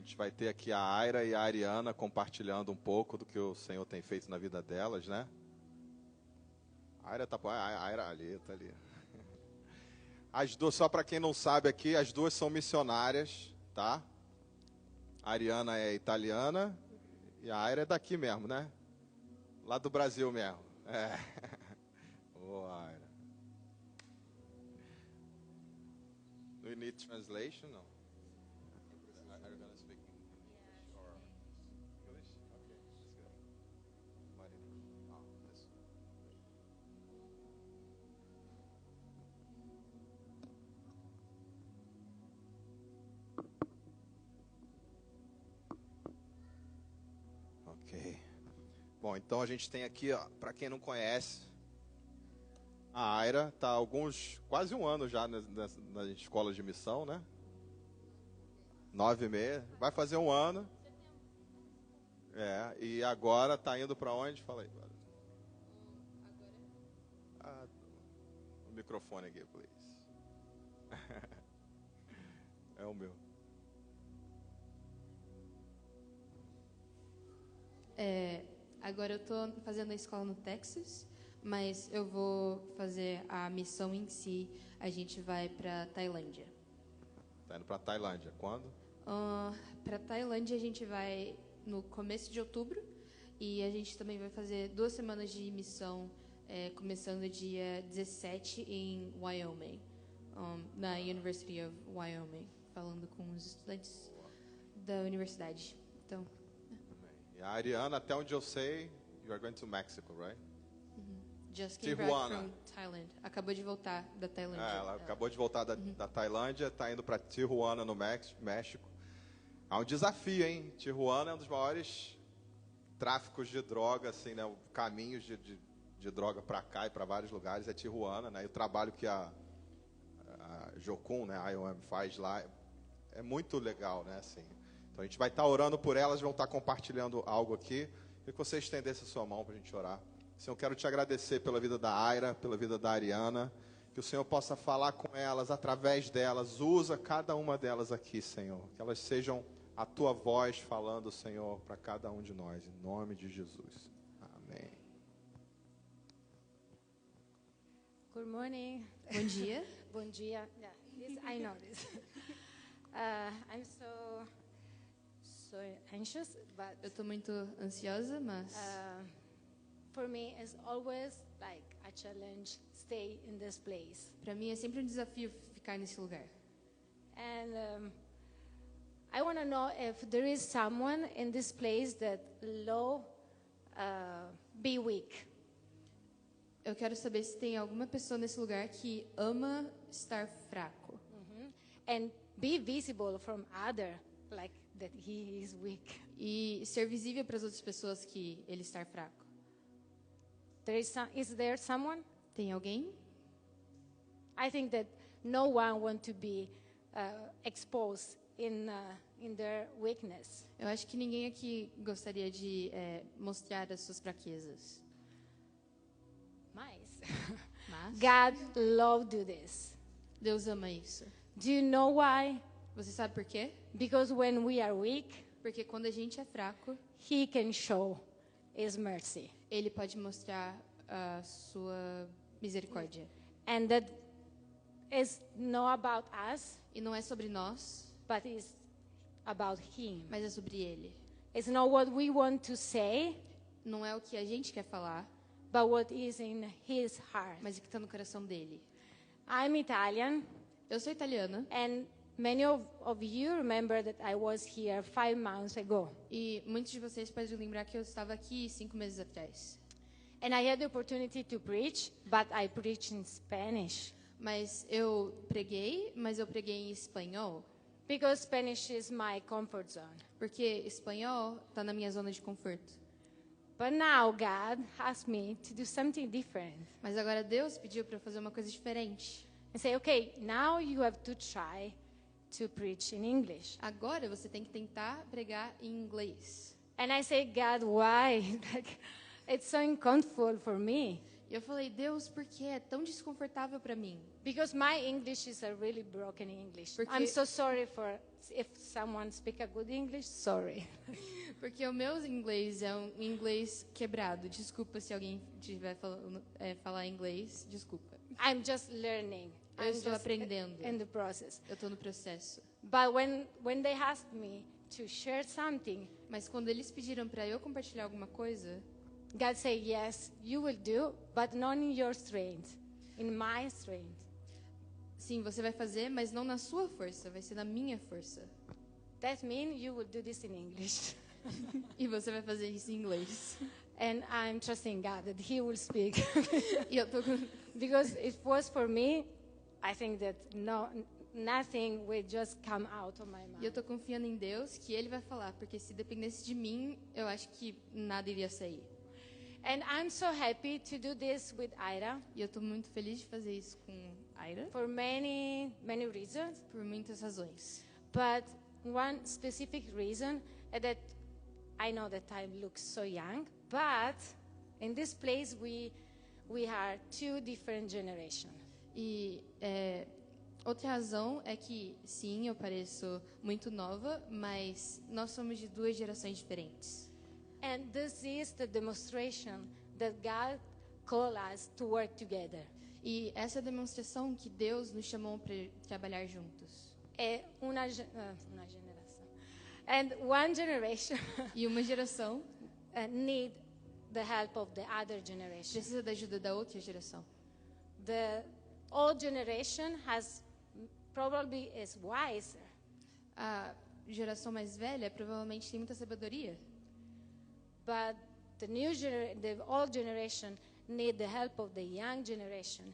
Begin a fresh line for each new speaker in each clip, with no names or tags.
gente vai ter aqui a Aira e a Ariana compartilhando um pouco do que o Senhor tem feito na vida delas, né? A Aira tá ali, tá ali. As duas, só para quem não sabe aqui, as duas são missionárias, tá? A Ariana é italiana e a Aira é daqui mesmo, né? Lá do Brasil mesmo. É. Boa, Aira. Do you need translation? No. Are you gonna speak English or English? Okay, that's good. Marina. Oh, this. Ok. Bom, então a gente tem aqui, ó, para quem não conhece, a Aira está há quase um ano já na escola de missão, né? 9 meses, vai fazer um ano. E agora está indo para onde? Fala aí. O microfone aqui, please. É o meu.
Agora eu estou fazendo a escola no Texas, mas eu vou fazer a missão em si. A gente vai para Tailândia.
Tá indo para Tailândia. Quando?
Para Tailândia a gente vai no começo de outubro e a gente também vai fazer 2 semanas de missão, começando dia 17 em Wyoming, na University of Wyoming, falando com os estudantes da universidade. Então.
E a Ariana, até onde eu sei, you are going to Mexico, right?
Just came back from Thailand. Acabou de voltar da Tailândia.
Ela acabou de voltar da Tailândia, está indo para Tijuana, no México. Há um desafio, hein? Tijuana é um dos maiores tráficos de droga, assim, né? Caminhos de droga para cá e para vários lugares é Tijuana, né? E o trabalho que a Jocum, né, a IOM faz lá é muito legal, né? Assim, então a gente vai estar orando por elas, vão estar compartilhando algo aqui. Queria que você estendesse a sua mão para a gente orar. Senhor, eu quero te agradecer pela vida da Aira, pela vida da Ariana, que o Senhor possa falar com elas, através delas, usa cada uma delas aqui, Senhor, que elas sejam a tua voz falando, Senhor, para cada um de nós, em nome de Jesus. Amém.
Good morning.
Bom dia.
Bom dia. Yeah, this, I know this. I'm so anxious, but
Eu estou muito ansiosa, mas
for me it's always like a challenge stay in this place.
para mim é sempre um desafio ficar nesse lugar.
And I want to know if there is someone in this place that be weak.
Eu quero saber se tem alguma pessoa nesse lugar que ama estar fraco.
And be visible from other, like that he is weak.
E ser visível para as outras pessoas que ele está fraco.
Is there someone?
Tem alguém?
I think that no one wants to be exposed in their weakness.
Eu acho que ninguém aqui gostaria de mostrar as suas fraquezas.
Mas
Mas
God loves do this.
Deus ama isso.
Do you know why?
Você sabe por quê?
Because when we are weak,
Porque quando a gente é fraco,
He can show His mercy.
Ele pode mostrar a sua misericórdia.
And that is not about us,
E não é sobre nós,
but it's about Him.
mas é sobre Ele.
It's not what we want to say,
Não é o que a gente quer falar,
but what is in His heart.
mas o que está no coração dele.
I'm Italian,
Eu sou italiana
and many of you remember that I was here 5 months ago.
e muitos de vocês podem lembrar que eu estava aqui 5 meses atrás.
And I had the opportunity to preach, but I preach in Spanish.
Mas eu preguei em espanhol,
Because Spanish is my comfort zone.
porque espanhol está na minha zona de conforto.
But now God asked me to do something different.
Mas agora Deus pediu para eu fazer uma coisa diferente.
And say, okay, now you have to try to preach in English.
Agora você tem que tentar pregar em inglês.
And I say, God, why? Like, it's so uncomfortable for me.
E eu falei, Deus, por que é tão desconfortável para mim?
Because my English is a really broken English.
Porque-
I'm so sorry for if someone speak a good English. Sorry.
Porque o meu inglês é um inglês quebrado. Desculpa se alguém tiver falar inglês, desculpa.
I'm just learning.
Eu
I'm
estou
just
aprendendo.
in the process.
Eu estou no processo.
But when they asked me to share something,
Mas quando eles pediram para eu compartilhar alguma coisa,
God said, yes, you will do, but not in your strength, in my strength.
sim, você vai fazer, mas não na sua força, vai ser na minha força.
That means you will do this in English.
E você vai fazer isso em inglês.
And I'm trusting God that He will speak.
E eu tô com...
Because it was for me, I think that nothing will just come out of my
E eu
mouth.
tô confiando em Deus que Ele vai falar, porque se dependesse de mim, eu acho que nada iria sair.
And I'm so happy to do this with Ira
E eu tô muito feliz de fazer isso com Aira,
for many reasons.
por muitas razões.
But one specific reason is that I know that I look so young, but in this place we are two different generations.
E outra razão é que, sim, eu pareço muito nova, mas nós somos de duas gerações diferentes.
And this is the demonstration that God called us to work together.
E essa é a demonstração que Deus nos chamou para trabalhar juntos.
Una generação. And one generation
E uma geração
need the help of the other generation.
precisa da ajuda da outra geração.
The old generation probably is wiser,
A geração mais velha provavelmente tem muita sabedoria,
but the old generation need the help of the young generation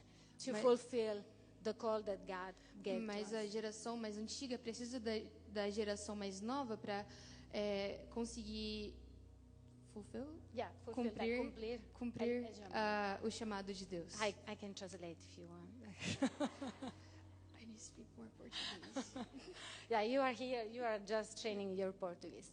to
Mas-
fulfill the call that God gave to
mas a
us.
geração mais antiga precisa da geração mais nova para conseguir fulfill?
Yeah, fulfill, like
cumprir
cumprir
o chamado de Deus.
I can translate if you want.
I need to speak more Portuguese.
Yeah, you are here. You are just training your Portuguese.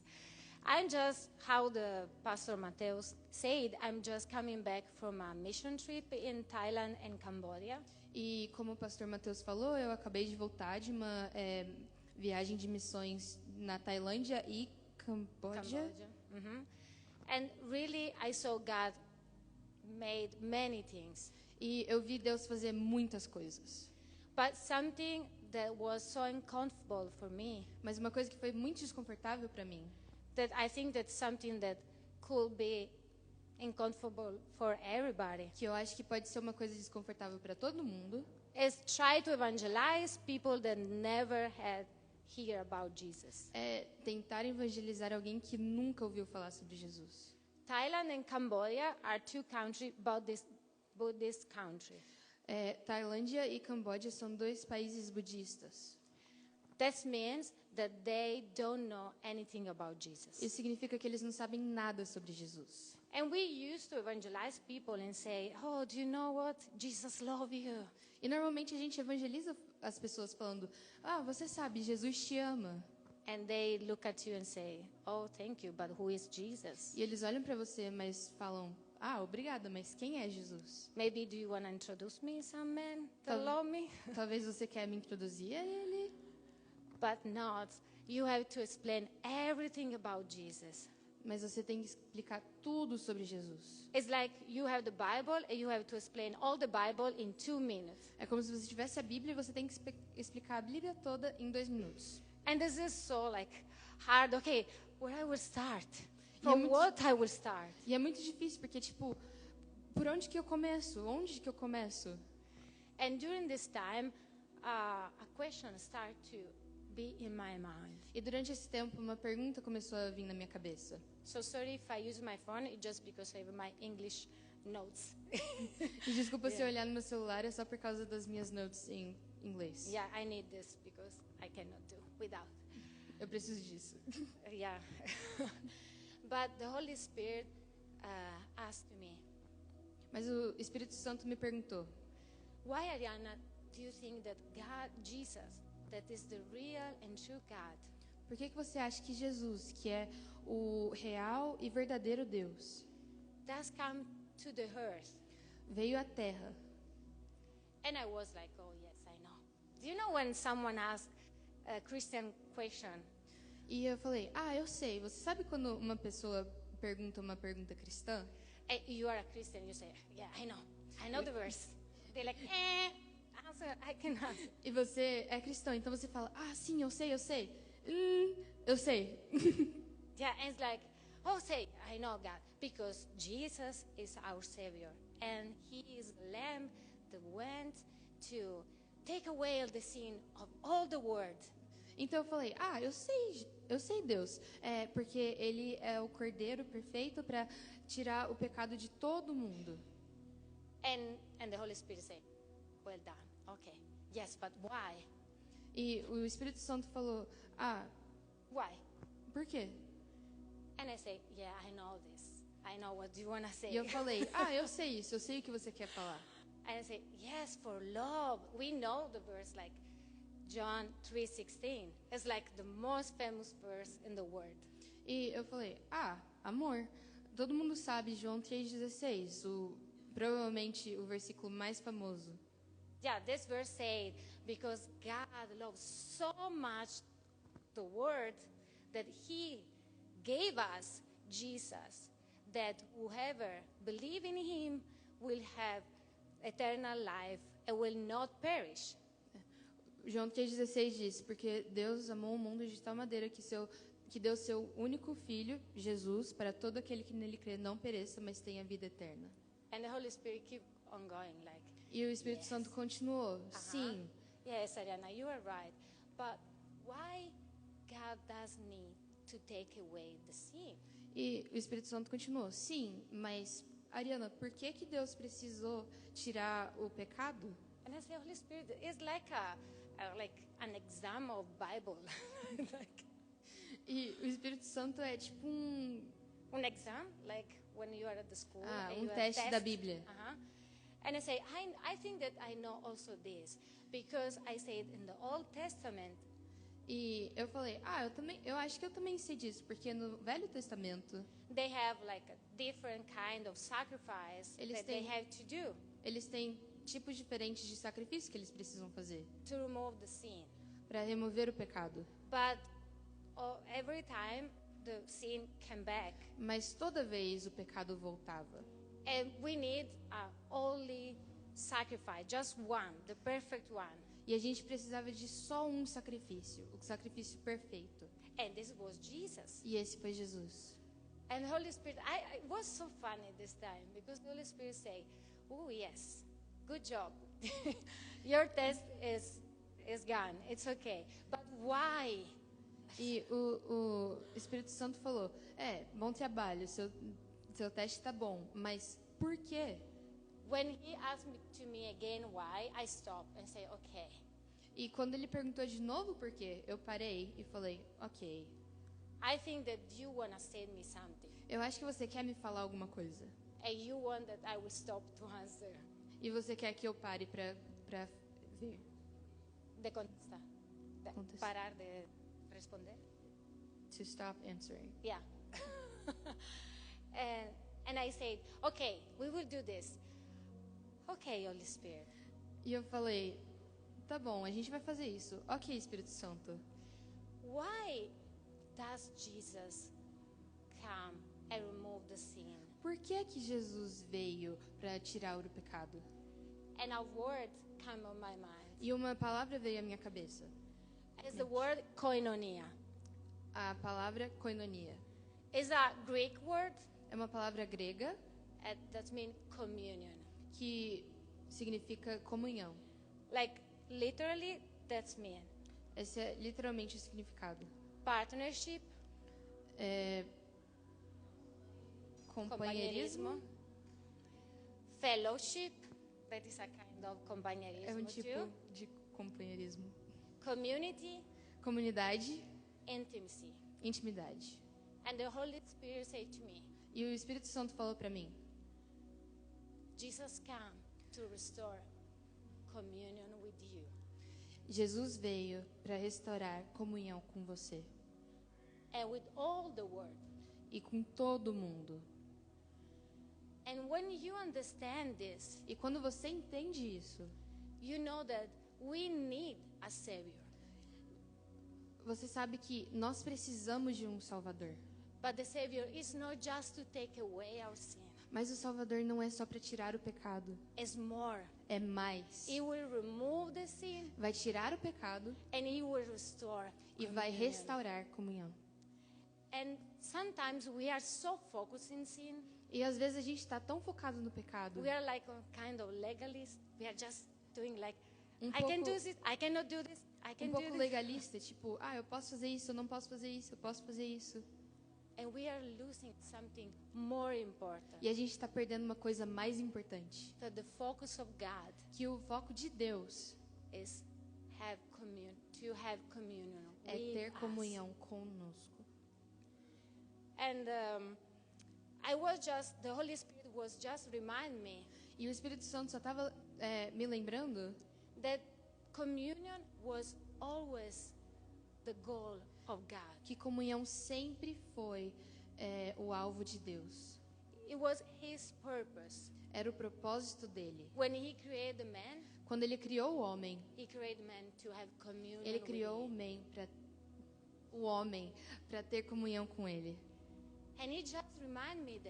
I'm just, how the Pastor Mateus said, I'm just coming back from a mission trip in Thailand and Cambodia.
E como o pastor Mateus falou, eu acabei de voltar de uma viagem de missões na Tailândia e Camboja.
Mhm. And really, I saw God made many things.
E eu vi Deus fazer muitas coisas.
But something that was so uncomfortable for me,
Mas uma coisa que foi muito desconfortável para mim,
that I think that's something that could be uncomfortable for everybody,
que eu acho que pode ser uma coisa desconfortável para todo mundo,
is try to evangelize people that never had heard about Jesus.
é tentar evangelizar alguém que nunca ouviu falar sobre Jesus.
Thailand and Cambodia are two countries, Buddhist countries.
Tailândia e Camboja são dois países budistas.
That means that they don't know anything about Jesus.
Isso significa que eles não sabem nada sobre Jesus.
And we used to evangelize people and say, oh, do you know what? Jesus loves you.
E normalmente a gente evangeliza as pessoas falando: "Ah, você sabe, Jesus te ama".
And they look at you and say, oh, thank you, but who is Jesus?
E eles olham para você, mas falam: "Ah, obrigada, mas quem é Jesus?"
Maybe do you want to introduce me some man that
Tal-
love me?
Talvez você quer me introduzir a ele,
But not. You have to explain everything about Jesus.
mas você tem que explicar tudo sobre Jesus.
It's like you have the Bible and you have to explain all the Bible in 2 minutes.
É como se você tivesse a Bíblia e você tem que explicar a Bíblia toda em 2 minutos.
And this is so like hard. Okay, where I will start?
é
From
muito-
what I will start?
E é muito difícil, porque, tipo, por onde que eu começo? Onde que eu começo?
And during this time, a question started to be in my mind.
E durante esse tempo, uma pergunta começou a vir na minha cabeça.
So sorry if I use my phone, it's just because I have my English notes.
E desculpa se eu olhar no meu celular, é só por causa das minhas notes em inglês.
Yeah, I need this because I cannot do without.
Eu preciso disso.
Yeah. But the Holy Spirit asked me,
Mas o Espírito Santo me perguntou:
why, Ariana, do you think that God, Jesus, that is the real and true God,
por que você acha que Jesus, que é o real e verdadeiro Deus,
does come to the earth
veio à Terra.
And I was like, oh, yes, I know. Do you know when someone asks a Christian question?
E eu falei, eu sei. Você sabe quando uma pessoa pergunta uma pergunta cristã?
You are a Christian, you say, yeah, I know the verse. They're like, answer, I can answer.
E você é cristão, então você fala, sim, eu sei. Eu sei.
Yeah, and it's like, oh, say, I know God, because Jesus is our Savior, and He is the Lamb that went to take away the sin of all the world.
Então eu falei, eu sei Deus, porque Ele é o Cordeiro perfeito para tirar o pecado de todo mundo.
And the Holy Spirit said, well done, okay, yes, but why?
E o Espírito Santo falou,
Why?
por quê?
And I say, yeah, I know this. I know what you want to say.
E eu falei, eu sei isso, eu sei o que você quer falar.
And I say, yes, for love. We know the verse like John 3:16. It's like the most famous verse in the world.
E eu falei, amor. Todo mundo sabe João 3,16, provavelmente o versículo mais famoso.
Yeah, this verse said, because God loves so much the world that He gave us Jesus, that whoever believes in Him will have eternal life and will not perish.
João 3,16 diz, porque Deus amou o mundo de tal maneira que deu seu único filho, Jesus, para todo aquele que nele crê não pereça, mas tenha vida eterna.
And the Holy Spirit keep on going like.
E o Espírito Santo continuou, sim.
Yes, Ariana, you are right. But why God does need to take away the sin?
E o Espírito Santo continuou, sim, mas Ariana, por que Deus precisou tirar o pecado?
And I say, Holy Spirit, it's like like an exam of Bible. Like,
E o Espírito Santo é tipo
an exam, like when you are at the school. And you
teste
have
da
test.
Bíblia.
And I say, I think that I know also this, because I said in the Old Testament.
E eu falei, eu acho que eu também sei disso, porque no Velho Testamento
They have like a different kind of sacrifice that they have to do
eles têm tipos diferentes de sacrifício que eles precisam fazer
to remove the sin.
para remover o pecado.
But every time the sin came back,
Mas toda vez o pecado voltava.
and we need a only sacrifice, just one, the perfect one.
E a gente precisava de só um sacrifício, o sacrifício perfeito.
And this was Jesus.
E esse foi Jesus.
And the Holy Spirit, it was so funny this time, because the Holy Spirit say, oh yes, good job. Your test is gone, it's okay. But why?
E o Espírito Santo falou, bom trabalho, seu teste está bom, mas por quê?
When he asked me again why, I stopped and say, okay.
E quando ele perguntou de novo por quê, eu parei e falei, ok.
I think that you want to say me something.
Eu acho que você quer me falar alguma coisa.
And you want that I will stop to answer.
E você quer que eu pare para ver.
De contestar.
Contestar.
Parar de responder.
To stop answering.
Yeah. and I said, okay, we will do this. Okay, Holy Spirit.
E eu falei, tá bom, a gente vai fazer isso. Ok, Espírito Santo.
Why does Jesus come and remove the sin?
Por que Jesus veio para tirar o pecado?
And a word came on my mind.
E uma palavra veio à minha cabeça.
It's the word koinonia.
A palavra koinonia.
It's a Greek word
É uma palavra grega
that means communion.
que significa comunhão.
Like literally, that's mean
Esse é literalmente o significado.
partnership,
Companheirismo.
fellowship, that is a kind of
É
companheirismo
tipo
too.
de companheirismo.
Community,
Comunidade,
intimacy.
intimidade.
And the Holy Spirit said to me,
E o Espírito Santo falou para mim,
Jesus came to restore communion with you.
Jesus veio para restaurar comunhão com você
And with all the world.
e com todo mundo.
And when you understand this,
E quando você entende isso,
you know that we need a Savior.
você sabe que nós precisamos de um Salvador.
But the Savior is not just to take away our sin.
Mas o Salvador não é só para tirar o pecado,
It's more.
é mais.
He will remove the sin
Vai tirar o pecado
and He will restore
e vai
communion.
restaurar comunhão.
And sometimes we are so focused in sin.
E às vezes a gente está tão focado no pecado,
We are like a kind of legalist. We are just doing like,
Um
I can
pouco-
do this, I cannot do this, I can do
pouco
this.
legalista, tipo, eu posso fazer isso, eu não posso fazer isso, eu posso fazer isso.
And we are losing something more important.
E a gente está perdendo uma coisa mais importante,
That the focus of God
que o foco de Deus
is to have communion
é
with
ter
us.
comunhão conosco.
And the Holy Spirit was just remind me
E o Espírito Santo só estava me lembrando
that communion was always the goal of God.
que comunhão sempre foi o alvo de Deus.
It was His purpose.
Era o propósito dele.
When He created the man,
Quando ele criou o homem,
He created man to have communion
ele
with
criou
Him.
o homem para ter comunhão com ele.
And He just reminded me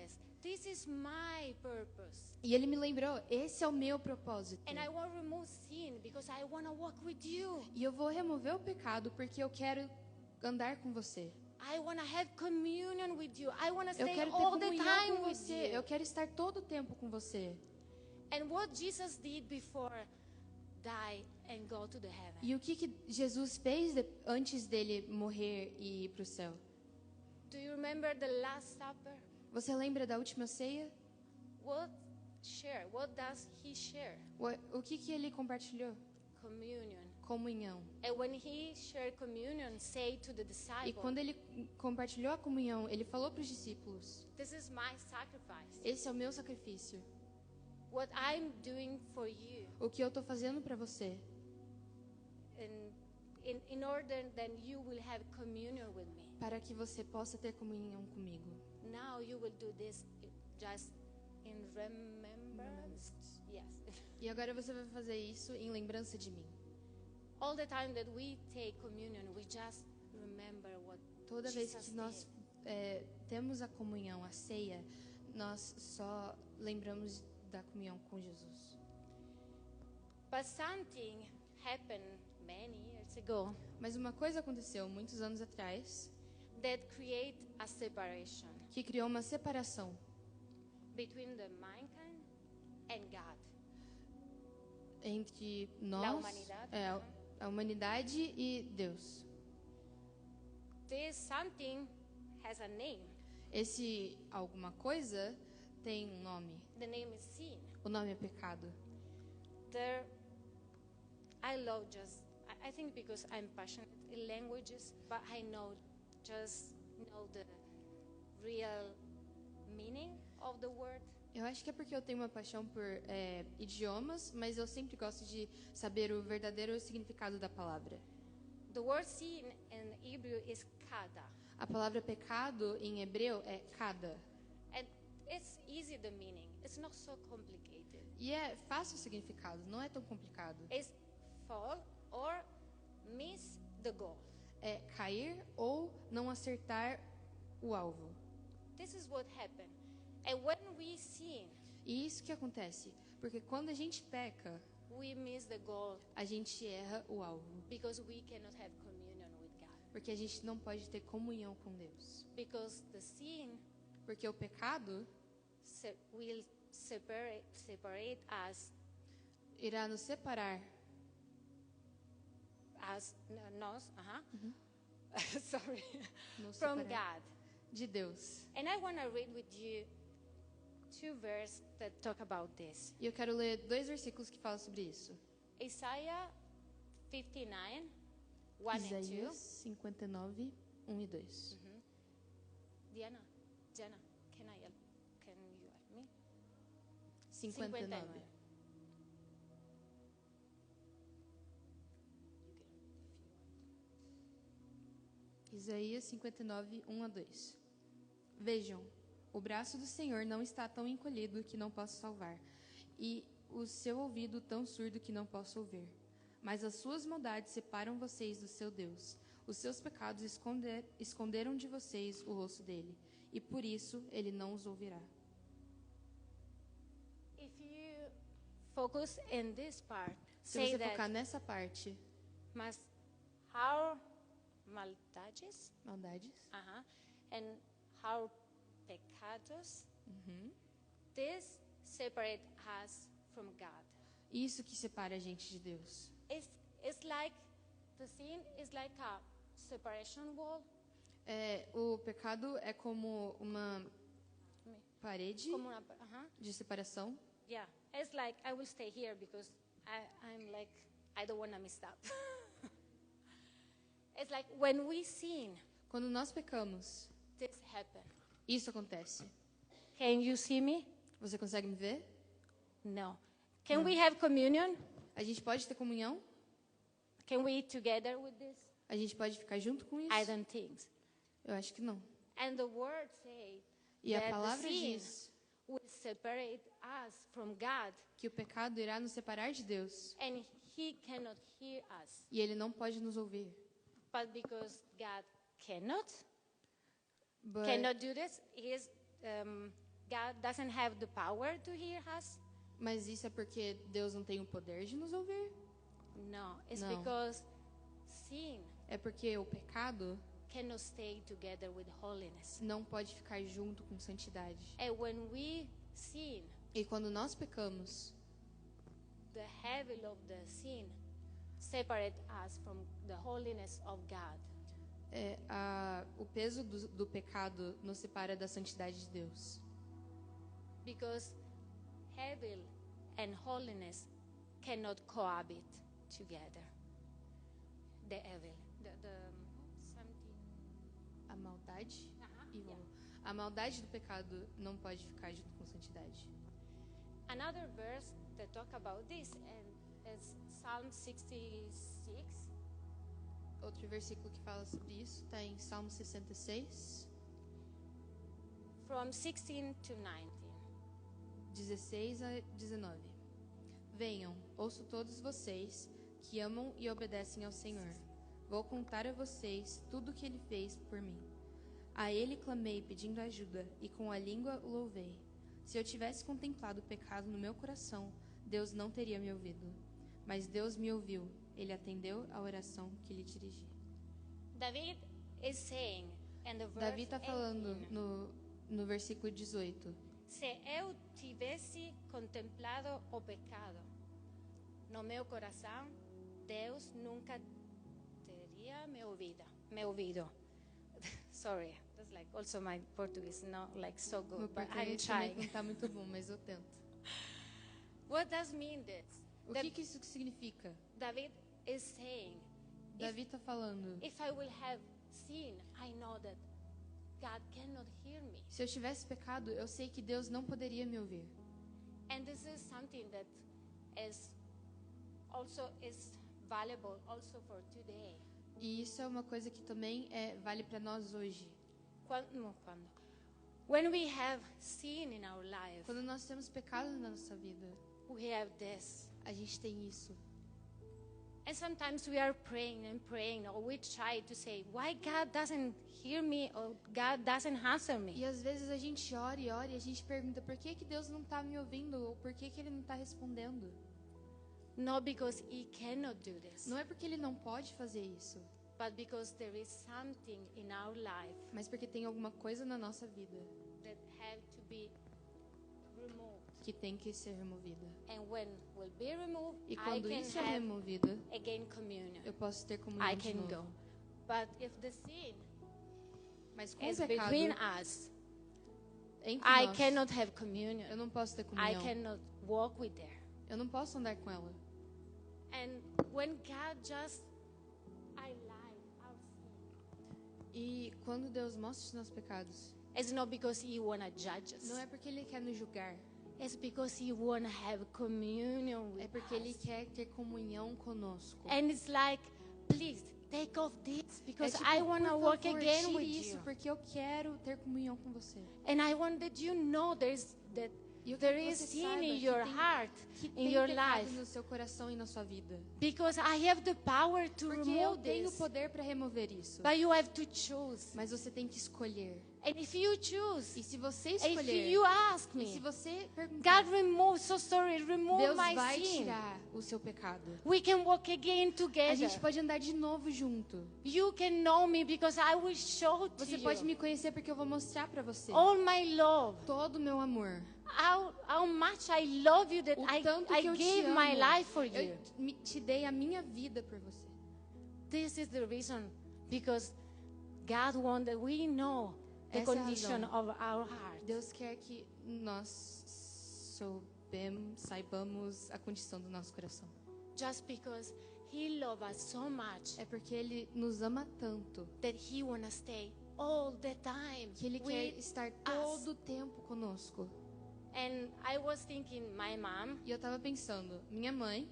this is my purpose.
E ele me lembrou, esse é o meu propósito.
And I want to remove sin because I want to walk with you.
E eu vou remover o pecado porque eu quero andar com você.
I want to have communion with you. I want to
Eu
stay
quero ter
all the
comunhão
time
com
with
você.
you.
Eu quero estar todo o tempo com você.
And what Jesus did before die and go to the heaven.
E o que Jesus fez antes dele morrer e ir para o céu?
Do you remember the Last Supper?
Você lembra da última ceia?
What does he share?
O que ele compartilhou?
Communion.
Comunhão.
And when he shared communion, say to the
E
disciples,
quando ele compartilhou a comunhão, ele falou para os discípulos:
this is my sacrifice.
esse é o meu sacrifício.
What I'm doing for you.
O que eu estou fazendo para você.
And in order that you will have communion with me.
Para que você possa ter comunhão comigo.
Now you will do this just in remembrance. Yes.
E agora você vai fazer isso em lembrança de mim.
All the time that we take communion, we just remember what
Toda vez
Jesus
que nós
did.
temos a comunhão, a ceia, nós só lembramos da comunhão com Jesus.
But something happened many years ago
Mas uma coisa aconteceu muitos anos atrás
that create a separation
que criou uma separação
between the mankind and God.
entre
La
nós,
humanidade.
a humanidade e Deus.
This something has a name.
Esse alguma coisa tem um nome.
The name is sin.
O nome é pecado.
I love I think because I'm passionate in languages, but I know the real meaning of the word.
Eu acho que é porque eu tenho uma paixão por idiomas, mas eu sempre gosto de saber o verdadeiro significado da palavra.
The word sin in Hebrew is kada.
A palavra pecado em hebreu é kada.
And it's easy the meaning. It's not so complicated.
E é fácil o significado, não é tão complicado.
It's fall or miss the goal.
É cair ou não acertar o alvo.
This is what happened. And when we sin,
E isso que acontece, porque quando a gente peca,
we miss the goal
a gente erra o alvo,
because we cannot have communion with God.
porque a gente não pode ter comunhão com Deus.
Because the sin
Porque o pecado
will separate us
irá nos separar
as nós, sorry,
nos
from
separar
God.
de Deus.
And I want to read with you two verses that talk about this.
E eu quero ler 2 versículos que falam sobre isso.
Isaiah 59, 1 and 2.
Isaías 59, 1 e 2.
Diana, can you help me?
59. Isaías 59, 1 a 2. Vejam, O braço do Senhor não está tão encolhido que não possa salvar, e o seu ouvido tão surdo que não possa ouvir. Mas as suas maldades separam vocês do seu Deus. Os seus pecados esconderam de vocês o rosto dele, e por isso ele não os ouvirá.
If you focus in this part,
Se
say
você
that
focar nessa parte,
mas our maldades,
maldades,
and our pecados, this separate us from God.
isso que separa a gente de Deus.
It's like the sin is like a separation wall,
O pecado é como uma parede
como una,
de separação.
yeah. It's like I will stay here because I'm like I don't want to mess up. It's like when we sin,
Quando nós pecamos,
this happen.
isso acontece.
Can you see me?
Você consegue me ver?
No. Can we have communion?
A gente pode ter comunhão?
Can we eat together with this?
A gente pode ficar junto com isso?
I don't think.
Eu acho que não.
And the word say
E a
that the
palavra
sin
diz
will separate us from God,
que o pecado irá nos separar de Deus.
and He cannot hear us.
E ele não pode nos ouvir.
But because God cannot
But-
do this, God doesn't have the power to hear us.
Mas isso é porque Deus não tem o poder de nos ouvir?
No, it's
No.
because sin
É porque o pecado
cannot stay together with holiness.
não pode ficar junto com santidade.
And when we sin,
E quando nós pecamos,
the heavy of the sin separate us from the holiness of God.
o peso do pecado nos separa da santidade de Deus.
Because evil and holiness cannot cohabit together. The evil, the something.
A maldade e o-
Yeah.
a maldade do pecado não pode ficar junto com santidade.
Another verse that talk about this, and it's Psalm 66.
Outro versículo que fala sobre isso está em Salmo 66,
From 16 to 19.
16 a 19. Venham, ouço todos vocês que amam e obedecem ao Senhor. Vou contar a vocês tudo o que ele fez por mim. A ele clamei pedindo ajuda e com a língua o louvei. Se eu tivesse contemplado o pecado no meu coração, Deus não teria me ouvido. Mas Deus me ouviu. Ele atendeu a oração que lhe dirigi.
David is saying, and the verse
Davi está falando
18,
no versículo 18.
se eu tivesse contemplado o pecado no meu coração, Deus nunca teria me ouvido. Sorry, that's like also my Portuguese not like so
Meu
good, but I'm
português também não
trying.
está muito bom, mas eu tento.
What does mean this?
O que isso significa?
David is saying,
Davi está falando,
if I will have sin, I know that God cannot hear me.
se eu tivesse pecado, eu sei que Deus não poderia me ouvir.
And this is something that is also is valuable also for today.
E isso é uma coisa que também vale para nós hoje.
When we have sin in our life,
Quando nós temos pecado na nossa vida,
we have this.
a gente tem isso.
And sometimes we are praying and praying, or we try to say, why God doesn't hear me, or God doesn't answer me.
E às vezes a gente ora e ora e a gente pergunta por que Deus não está me ouvindo ou por que Ele não está respondendo.
Not because He cannot do this,
Não é porque Ele não pode fazer isso,
but because there is something in our life
mas porque tem alguma coisa na nossa vida
that have to be removed.
que tem que ser removida.
And when will be removed,
E
I
quando
can
isso é
have
removido,
again communion.
eu posso ter comunhão
I
de
can
novo.
go. But if the sin
Mas com o
is
pecado
between us,
entre
I
nós,
cannot have
eu
communion.
não posso ter
I
comunhão.
cannot walk with there.
Eu não posso andar com ela.
And when God just highlight our sin,
E quando Deus mostra os nossos pecados,
it's not because He wanna judge us.
não é porque Ele quer nos julgar,
It's because He wanna have communion with
é porque Ele
us.
quer ter comunhão conosco.
And it's like, please take off this because
tipo,
I want to
por
work
favor,
again
tire
with
isso,
you.
porque eu quero ter comunhão com você.
And I want that you know that
E eu
there
quero que
is
você
sin
saiba
in
que
your
tem-
heart,
Que
in
tem
your
pecado
life.
no seu coração e na sua vida.
Because I have the power to
Porque eu
remove
tenho o
this.
poder para remover isso.
But you have to choose.
Mas você tem que escolher.
And if you choose,
E se você
if
escolher,
you ask
e se
me,
você perguntar,
God remove
Deus
my
vai
sin.
tirar o seu pecado.
We can walk again
A
together.
gente pode andar de novo junto.
You can know me because I will show to
Você pode
you
me conhecer porque eu vou mostrar para você
all my love.
todo o meu amor.
How much I love you that
O
I
tanto que eu te
gave
amo.
my life for you.
Eu te dei a minha vida por você.
This is the reason, because God wants that we know the
Essa é a
condition
razão.
of our heart.
Deus quer que nós saibamos a condição do nosso coração.
Just because He loves us so much
É porque Ele nos ama tanto
that He wants to stay all the time
que Ele quer
with
estar
us.
todo o tempo conosco.
And I was thinking, my mom,
E eu tava pensando, minha mãe,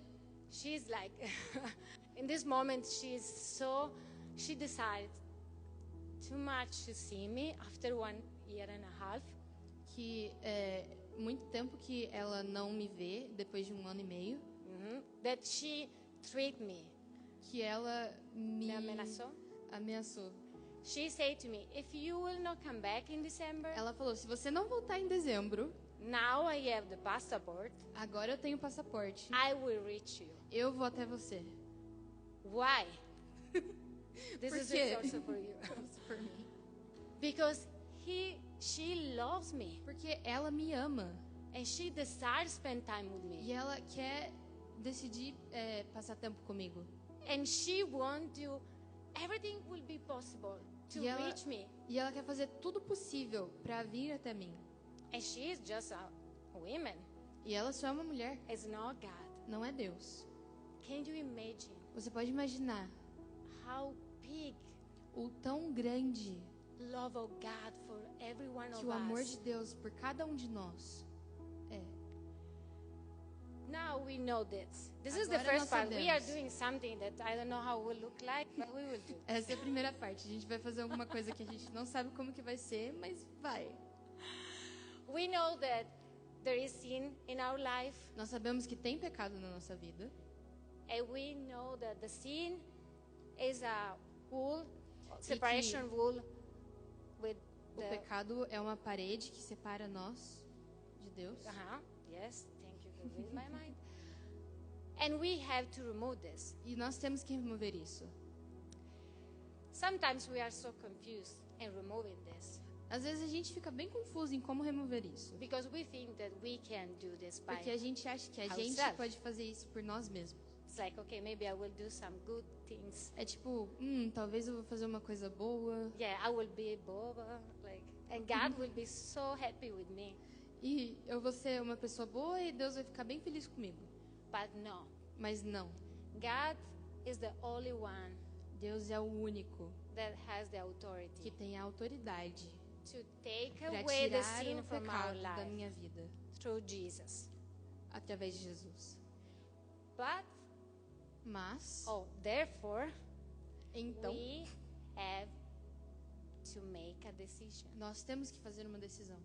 she's like, in this moment, she decided too much to see me after 1.5 years.
que é muito tempo que ela não me vê, depois de 1 ano e meio,
That she treated me.
que ela me
ameaçou?
ameaçou.
She said to me, if you will not come back in December,
Ela falou, se você não voltar em dezembro,
now I have the passport,
agora eu tenho passaporte,
I will reach you.
eu vou até você.
Why? This
Por
is
quê?
also for you.
Por mim.
Because she loves me
Porque ela me ama
and she desires to spend time with
e
me.
ela quer decidir passar tempo comigo.
And she wants to, everything will be possible to
E ela-
reach me.
E ela quer fazer tudo possível para vir até mim.
And she is just a woman.
E ela só é uma mulher,
It's not God.
não é Deus.
Can you imagine
Você pode imaginar
how big
o tão grande
love of God for every one
que
of
o amor
us?
de Deus por cada um de nós é.
Now we know this. This is the
Agora
first
nós
part. We are
sabemos.
doing something that I don't know how it will look like, but we will do.
Essa é a primeira parte. A gente vai fazer alguma coisa que a gente não sabe como que vai ser, mas vai.
We know that there is sin in our life,
Nós sabemos que tem pecado na nossa vida.
and we know that the sin is a wall, separation wall with
O
the.
pecado é uma parede que separa nós de Deus.
Yes, thank you for reading my mind. And we have to remove this.
E nós temos que remover isso.
Sometimes we are so confused in removing this
Às vezes a gente fica bem confuso em como remover isso.
because we think that we can do this by.
Porque a gente acha que a gente
ourselves.
pode fazer isso por nós mesmos.
It's like, okay, maybe I will do some good things.
É tipo, talvez eu vou fazer uma coisa boa.
Yeah, I will be boba, like, and God will be so happy with me.
E eu vou ser uma pessoa boa e Deus vai ficar bem feliz comigo.
But no,
Mas não.
God is the only one
Deus é o único
that has the
que
authority
tem a autoridade
to take
para
away the
tirar
sin
o
from our
pecado da
life
minha vida
through Jesus.
através de Jesus.
But
Mas,
therefore,
então,
we have to make a decision.
nós temos que fazer uma decisão.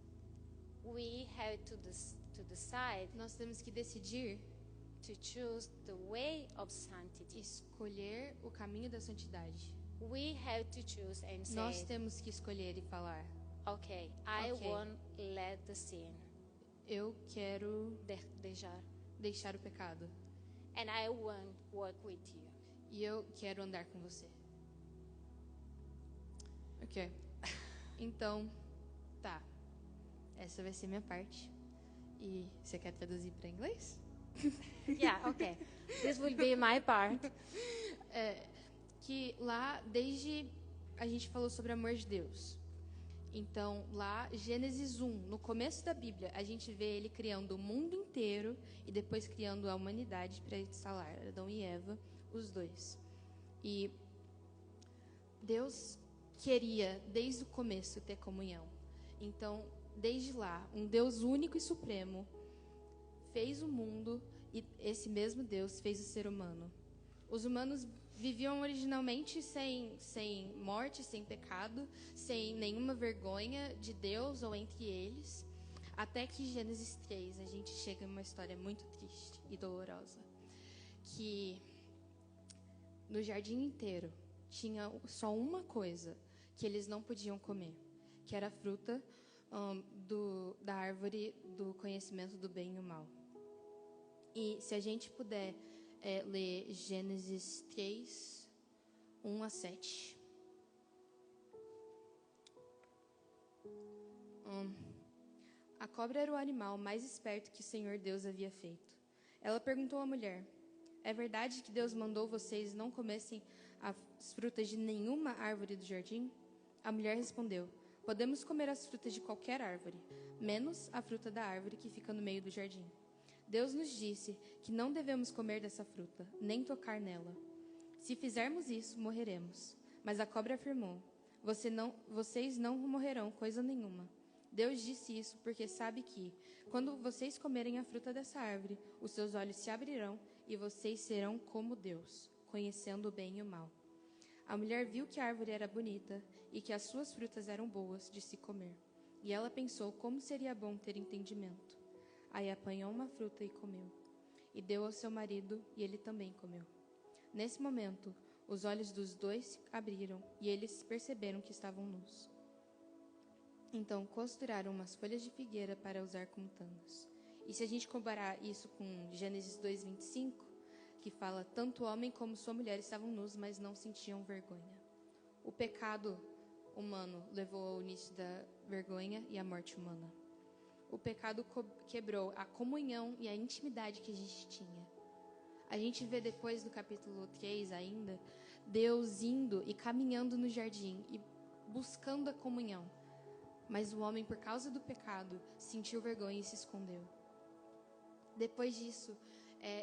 We have to decide
Nós temos que decidir
to choose the way of sanctity.
escolher o caminho da santidade.
We have to choose and
Nós
say,
temos que escolher e falar:
okay, I
Okay.
won't let the sin
eu quero
deixar,
deixar o pecado
and I won't work with you.
e eu quero andar com você. Ok. Então, tá. Essa vai ser minha parte. E você quer traduzir para inglês?
Yeah, okay. This will be my part.
Que lá, desde a gente falou sobre o amor de Deus. Então, lá, Gênesis 1, no começo da Bíblia, a gente vê ele criando o mundo inteiro e depois criando a humanidade para instalar Adão e Eva, os dois. E Deus queria, desde o começo, ter comunhão. Então, desde lá, um Deus único e supremo fez o mundo e esse mesmo Deus fez o ser humano. Os humanos viviam originalmente sem morte, sem pecado, sem nenhuma vergonha de Deus ou entre eles. Até que Gênesis 3 a gente chega em uma história muito triste e dolorosa. Que no jardim inteiro tinha só uma coisa que eles não podiam comer, que era a fruta da árvore do conhecimento do bem e o mal. E se a gente puder ler Gênesis 3, 1 a 7. A cobra era o animal mais esperto que o Senhor Deus havia feito. Ela perguntou à mulher: é verdade que Deus mandou vocês não comessem as frutas de nenhuma árvore do jardim? A mulher respondeu: podemos comer as frutas de qualquer árvore, menos a fruta da árvore que fica no meio do jardim. Deus nos disse que não devemos comer dessa fruta, nem tocar nela. Se fizermos isso, morreremos. Mas a cobra afirmou: vocês não morrerão coisa nenhuma. Deus disse isso porque sabe que, quando vocês comerem a fruta dessa árvore, os seus olhos se abrirão e vocês serão como Deus, conhecendo o bem e o mal. A mulher viu que a árvore era bonita e que as suas frutas eram boas de se comer. E ela pensou como seria bom ter entendimento. Aí apanhou uma fruta e comeu. E deu ao seu marido, e ele também comeu. Nesse momento, os olhos dos dois se abriram e eles perceberam que estavam nus. Então costuraram umas folhas de figueira para usar como tangas. E se a gente comparar isso com Gênesis 2:25, que fala: tanto o homem como sua mulher estavam nus, mas não sentiam vergonha. O pecado humano levou ao início da vergonha e à morte humana. O pecado quebrou a comunhão e a intimidade que a gente tinha. A gente vê depois do capítulo 3 ainda, Deus indo e caminhando no jardim e buscando a comunhão. Mas o homem, por causa do pecado, sentiu vergonha e se escondeu. Depois disso,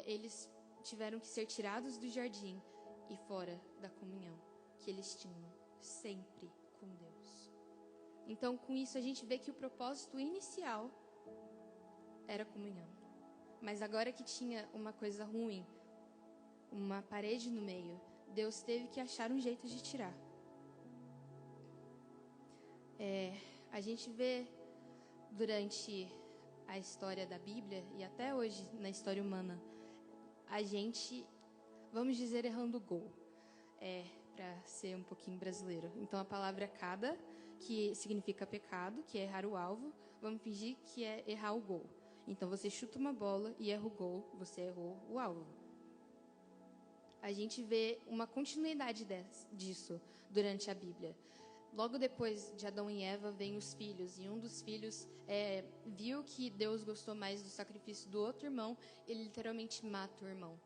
eles tiveram que ser tirados do jardim e fora da comunhão que eles tinham sempre com Deus. Então, com isso, a gente vê que o propósito inicial era comunhão. Mas agora que tinha uma coisa ruim, uma parede no meio, Deus teve que achar um jeito de tirar. A gente vê durante a história da Bíblia e até hoje na história humana, a gente, vamos dizer, errando o gol, para ser um pouquinho brasileiro. Então a palavra cada, que significa pecado, que é errar o alvo, vamos fingir que é errar o gol. Então você chuta uma bola e erra o gol, você errou o alvo. A gente vê uma continuidade disso durante a Bíblia. Logo depois de Adão e Eva, vem os filhos. E um dos filhos viu que Deus gostou mais do sacrifício do outro irmão. Ele literalmente mata o irmão.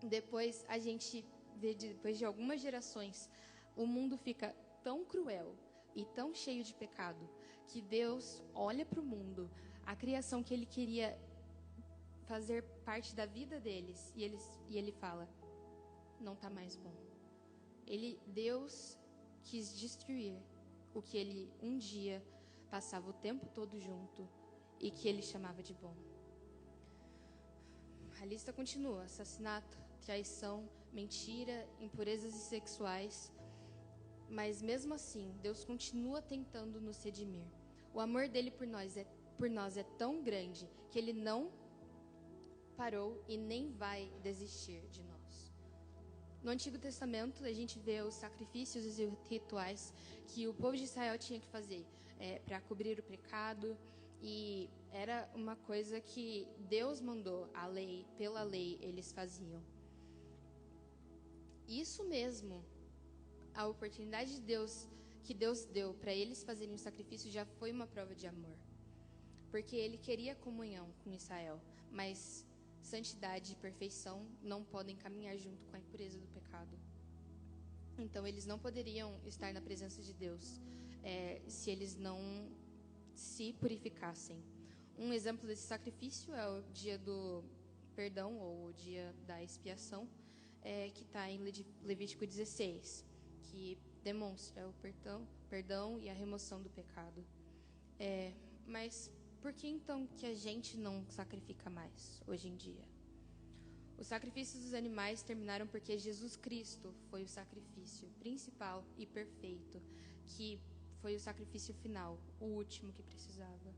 Depois, a gente vê, depois de algumas gerações, o mundo fica tão cruel e tão cheio de pecado, que Deus olha para o mundo, a criação que Ele queria fazer parte da vida deles. E ele fala: não está mais bom. Deus quis destruir o que ele um dia passava o tempo todo junto e que ele chamava de bom. A lista continua: assassinato, traição, mentira, impurezas sexuais. Mas mesmo assim, Deus continua tentando nos redimir. O amor dele por nós é tão grande que ele não parou e nem vai desistir de nós. No Antigo Testamento, a gente vê os sacrifícios e os rituais que o povo de Israel tinha que fazer para cobrir o pecado. E era uma coisa que Deus mandou, a lei, pela lei eles faziam. Isso mesmo, a oportunidade de Deus, que Deus deu para eles fazerem o sacrifício, já foi uma prova de amor. Porque ele queria comunhão com Israel, mas santidade e perfeição não podem caminhar junto com a impureza do pecado. Então, eles não poderiam estar na presença de Deus se eles não se purificassem. Um exemplo desse sacrifício é o dia do perdão, ou o dia da expiação, que está em Levítico 16, que demonstra o perdão e a remoção do pecado. Mas por que então que a gente não sacrifica mais hoje em dia? Os sacrifícios dos animais terminaram porque Jesus Cristo foi o sacrifício principal e perfeito, que foi o sacrifício final, o último que precisava.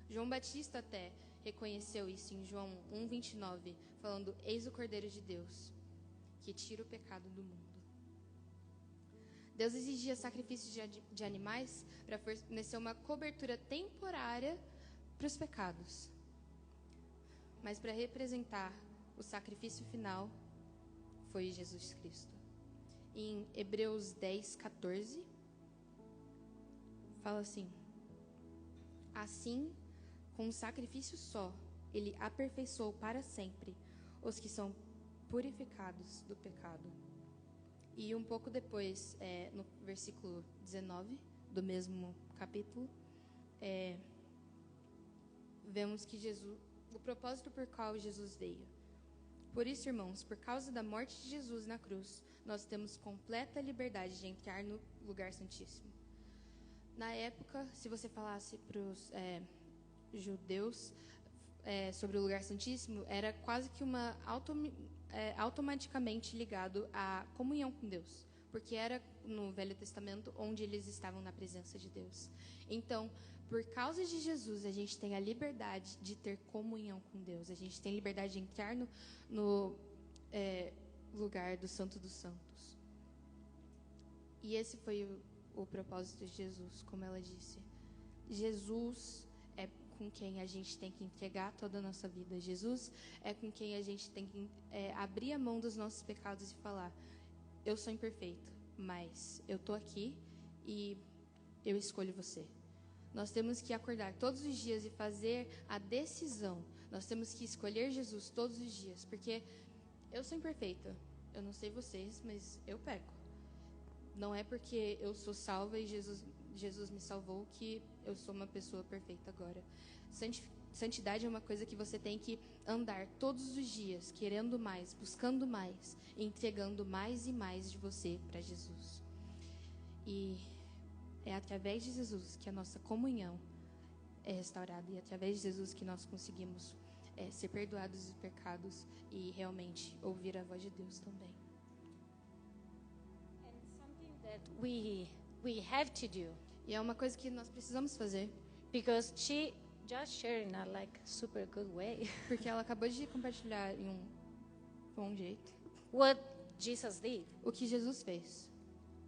João Batista até reconheceu isso em João 1:29, falando: Eis o Cordeiro de Deus, que tira o pecado do mundo. Deus exigia sacrifícios de animais para fornecer uma cobertura temporária para os pecados. Mas para representar o sacrifício final foi Jesus Cristo. Em Hebreus 10:14, fala assim: Assim, com um sacrifício só, ele aperfeiçoou para sempre os que são purificados do pecado. E um pouco depois, no versículo 19 do mesmo capítulo, vemos que o propósito por qual Jesus veio. Por isso, irmãos, por causa da morte de Jesus na cruz, nós temos completa liberdade de entrar no lugar santíssimo. Na época, se você falasse para os judeus sobre o lugar santíssimo, era quase que automaticamente ligado à comunhão com Deus, porque era no Velho Testamento onde eles estavam na presença de Deus. Então, por causa de Jesus, a gente tem a liberdade de ter comunhão com Deus. A gente tem liberdade de entrar no lugar do Santo dos Santos. E esse foi o propósito de Jesus, como ela disse. Jesus é com quem a gente tem que entregar toda a nossa vida. Jesus é com quem a gente tem que abrir a mão dos nossos pecados e falar: eu sou imperfeito, mas eu estou aqui e eu escolho você. Nós temos que acordar todos os dias e fazer a decisão. Nós temos que escolher Jesus todos os dias, porque eu sou imperfeita. Eu não sei vocês, mas eu peco. Não é porque eu sou salva e Jesus me salvou que eu sou uma pessoa perfeita agora. Santidade é uma coisa que você tem que andar todos os dias, querendo mais, buscando mais, entregando mais e mais de você para Jesus. E é através de Jesus que a nossa comunhão é restaurada. E é através de Jesus que nós conseguimos ser perdoados dos pecados e realmente ouvir a voz de Deus também.
And something that we have to do,
E é uma coisa que nós precisamos fazer,
because she just shared in a super good way
porque ela acabou de compartilhar em um bom jeito
what Jesus did,
o que Jesus fez.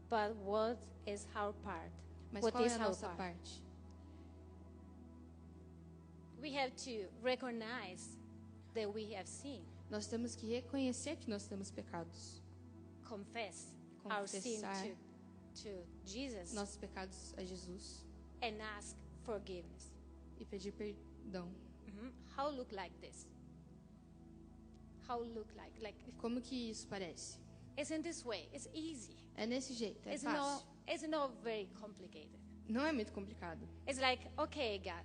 but what is our part?
Mas
What
qual é
is
a
our
nossa
part?
parte?
We have to recognize that we have sinned,
Nós temos que reconhecer que nós temos pecados.
confess our sin
Confessar
to Jesus,
nossos pecados a Jesus
and ask forgiveness.
e pedir perdão.
How look like this? How look like
Como que isso parece?
it's in this way. It's easy.
É nesse jeito, é fácil.
It's not very complicated.
Não é muito complicado.
It's like, okay, God,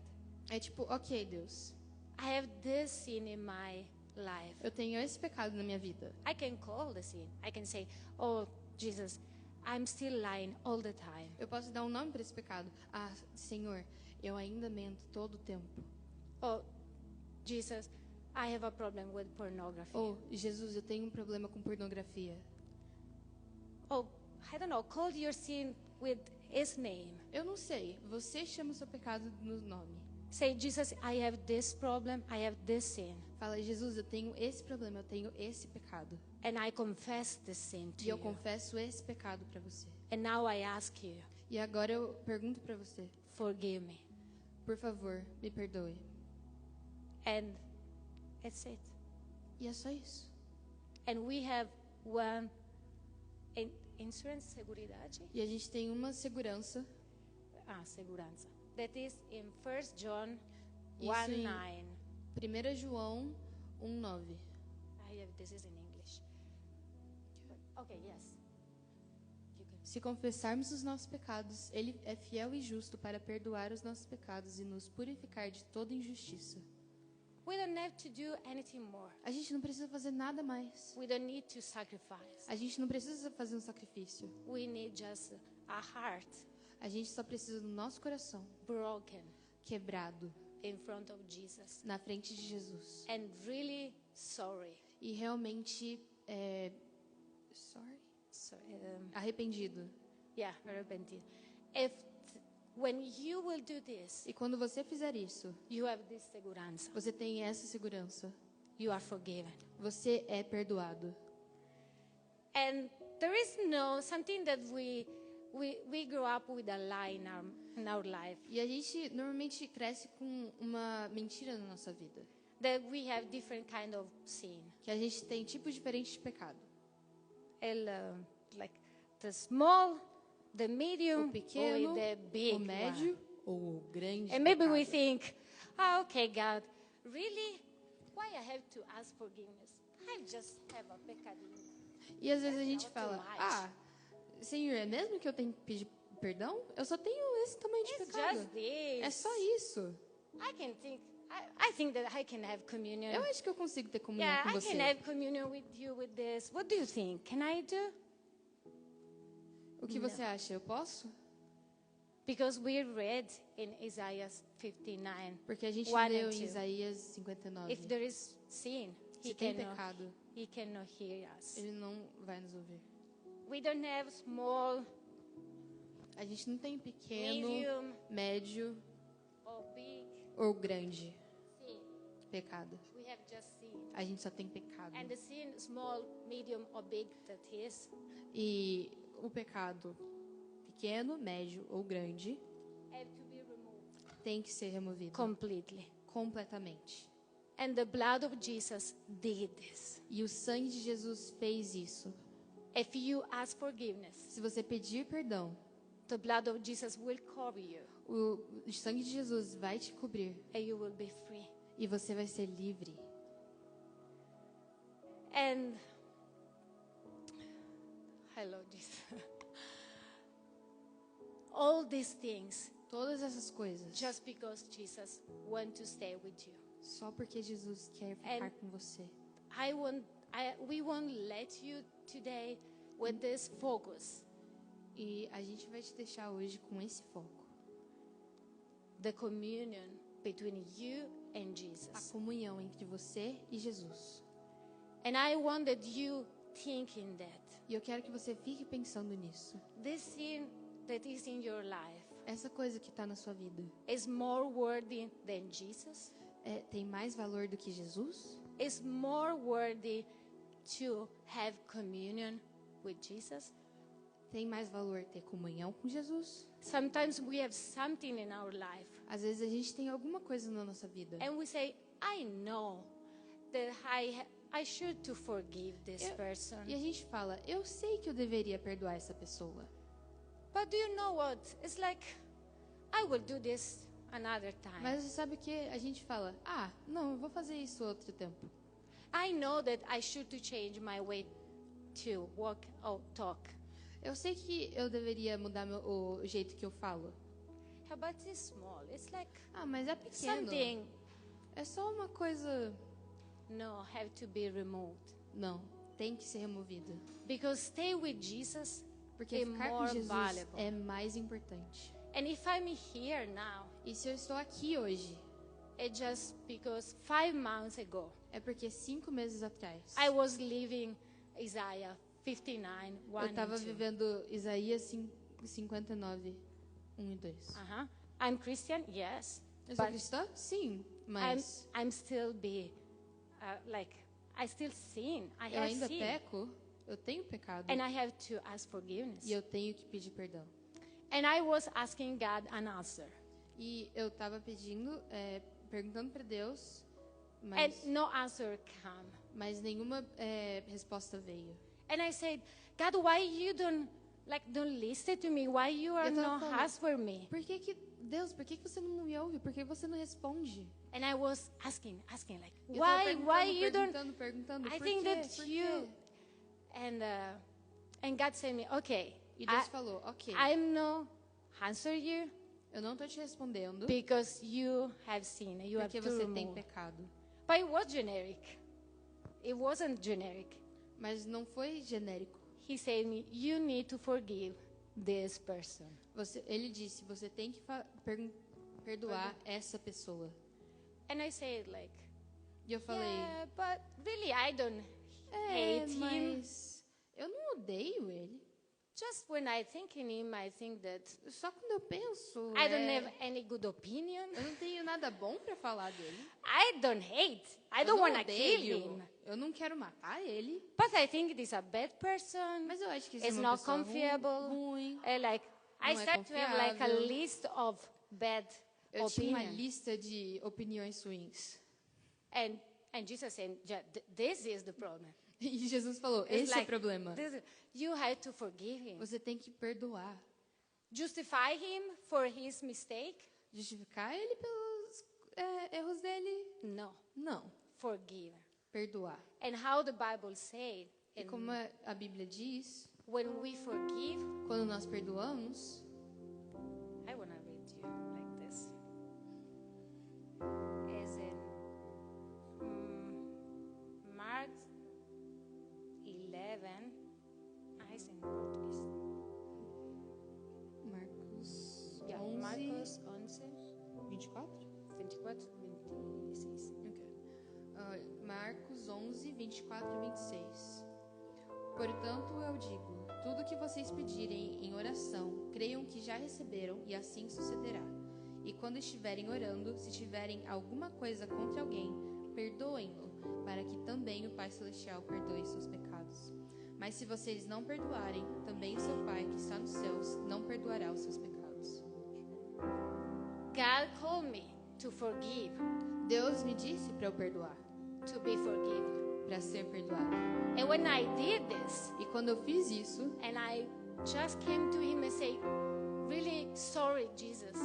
É tipo, ok, Deus,
I have this sin in my life.
eu tenho esse pecado na minha vida.
I can call the sin. I can say, oh, Jesus, I'm still lying all the time.
Eu posso dar um nome para esse pecado. Ah, Senhor, eu ainda mento todo o tempo.
Oh, Jesus, I have a problem with pornography.
Ou, Jesus, eu tenho um problema com pornografia.
Oh, I don't know, call your sin with his name.
Eu não sei, você chama o seu pecado no nome.
Say, Jesus, I have this problem, I have this sin.
Fala, Jesus, eu tenho esse problema, eu tenho esse pecado.
And I confess this sin to
E eu
you.
confesso esse pecado para você.
And now I ask you,
E agora eu pergunto para você,
forgive me.
por favor, me perdoe.
And it's it.
E é só isso.
And we have one insurance, seguridade?
E a gente tem uma segurança.
Segurança. That is in 1 John
Isso em
1:9.
1 João 1:9.
This is in English. Okay, yes. You can.
Se confessarmos os nossos pecados, Ele é fiel e justo para perdoar os nossos pecados e nos purificar de toda injustiça.
We don't have to do anything more.
A gente não precisa fazer nada mais.
We don't need to sacrifice.
A gente não precisa fazer um sacrifício.
We need just a heart
A gente só precisa do nosso coração
broken
quebrado
in front of Jesus
na frente de Jesus.
and really sorry.
e realmente
So,
arrependido.
yeah, repented. When you will do this,
E quando você fizer isso,
you have this segurança.
você tem essa segurança.
You are forgiven.
Você é perdoado.
And there is no something that we grow up with a lie in our life,
E a gente normalmente cresce com uma mentira na nossa vida.
that we have different kind of sin.
Que a gente tem tipos diferentes de pecado.
Like the small, the medium,
O pequeno,
or the big
o médio
one.
ou o grande
And maybe we
pecado.
think, okay, God, really? Why I have to ask forgiveness? I just have a pecadinho.
E às vezes a gente
Not
fala,
too much.
Senhor, é mesmo que eu tenho que pedir perdão? Eu só tenho esse tamanho de
It's
pecado.
just this.
É só isso.
I think that I can have communion.
Eu acho que eu consigo ter comunhão
Yeah,
com
I
você.
can have communion with you with this. What do you think? Can I do?
O que você acha? Eu posso?
Because we read in Isaiah 59,
Porque a gente
1
leu
and
em
2.
Isaías 59.
If there is sin,
Se tem pecado,
he cannot hear us.
ele não vai nos ouvir.
We don't have small,
A gente não tem pequeno,
medium,
médio
or big
ou grande
sin.
pecado.
We have just sin.
A gente só tem pecado.
And the sin, small, medium, or big that is,
E o pecado pequeno, médio ou grande
have to be removed
tem que ser removido
completely.
completamente.
And the blood of Jesus did this.
E o sangue de Jesus fez isso.
If you ask forgiveness,
Se você pedir perdão,
the blood of Jesus will cover you
o sangue de Jesus vai te cobrir
and you will be free.
e você vai ser livre.
And I love this. All these things
Todas essas coisas,
just because Jesus wants to stay with you.
só porque Jesus quer ficar
And-
com você.
We won't let you today with this focus,
E a gente vai te deixar hoje com esse foco.
the communion between you and
A
Jesus.
comunhão entre você e Jesus.
And I want that you think in that.
E eu quero que você fique pensando nisso.
This sin that is in your life
Essa coisa que está na sua vida
is more worthy than Jesus.
tem mais valor do que Jesus?
Is more worthy to have communion with Jesus.
Tem mais valor ter comunhão com Jesus?
Sometimes we have something in our life
Às vezes a gente tem alguma coisa na nossa vida.
and we say, I know that I should to forgive this person.
E a gente fala, eu sei que eu deveria perdoar essa pessoa.
But do you know what? It's like, I will do this another time.
Mas você sabe o que? A gente fala, não, eu vou fazer isso outro tempo.
I know that I should to change my way to walk or talk.
Eu sei que eu deveria mudar o jeito que eu falo.
Yeah, but it's small. It's like
Mas é pequeno.
something,
É só uma coisa...
no, have to be removed.
Não, tem que ser removido.
Because stay with Jesus
Porque
is
ficar com
more
Jesus
valuable.
é mais importante.
And if I'm here now,
E se eu estou aqui hoje,
it's just because 5 months ago,
é porque 5 meses atrás
I was living Isaiah 59, 1
eu estava
and 2.
vivendo Isaías 59, 1 e 2.
Uh-huh. I'm Christian, yes.
Eu sou
But
cristã? Sim, mas
I'm still I still sin. I
eu
have
ainda
sin.
peco, eu tenho pecado
And I have to ask forgiveness.
e eu tenho que pedir perdão.
And I was asking God an answer.
E eu estava pedindo, perguntando para Deus,
And no answer came.
mas nenhuma resposta veio.
And I said, God, why you don't listen to me? Why you are
Eu tava
not
falando,
answer me?
Deus, por que você não me ouve? Por que você não responde?
And I was asking, like,
Eu tava
why you don't?
perguntando,
I
por
think
quê?
that
Por
you.
quê?
And God said me, okay,
E Deus falou, ok,
I'm not answer you
eu não estou te respondendo
because you have sinned. You have
porque
to
você tem
remove.
pecado.
But it was generic. It wasn't generic.
Mas não foi genérico.
He said me, you need to forgive this person.
Ele disse, você tem que perdoar essa pessoa.
And I said like,
E eu falei,
yeah, but really I don't hate him.
mas eu não odeio ele.
Just when I think in him, I think that
Só quando eu penso,
I don't have any good opinion.
eu não tenho nada bom para falar dele.
I don't hate. I
Eu
don't
não
want to kill
odeio,
him.
eu não quero matar ele.
But I think he's a bad person.
Mas eu acho que
It's
ele é uma
not
pessoa
confiable.
ruim.
Like I
Não é
start to have like a
confiável.
list of bad
Eu tinha uma
opinions.
lista de opiniões ruins.
And Jesus said, this is the problem.
E Jesus falou,
It's
esse é o
like,
problema.
you have to forgive him.
Você tem que perdoar.
Justify him for his mistake?
Justificar ele pelos erros dele?
No.
Não.
Forgive.
Perdoar.
And how the Bible said,
E como a Bíblia diz,
when we forgive,
quando nós perdoamos,
I want to read you like this. As in Mark 11, it's in Portuguese.
Marcos
Yeah,
11,
Marcos 11,
24?
24, 26.
Marcos 11, 24 e 26. Portanto, eu digo, tudo que vocês pedirem em oração, creiam que já receberam e assim sucederá. E quando estiverem orando, se tiverem alguma coisa contra alguém, perdoem-no, para que também o Pai Celestial perdoe seus pecados. Mas se vocês não perdoarem, também seu Pai que está nos céus não perdoará os seus pecados.
God called me to forgive,
Deus me disse para eu perdoar,
to be forgiven.
para ser perdoado.
And when I did this,
E quando eu fiz isso,
and I just came to him and say, really sorry, Jesus.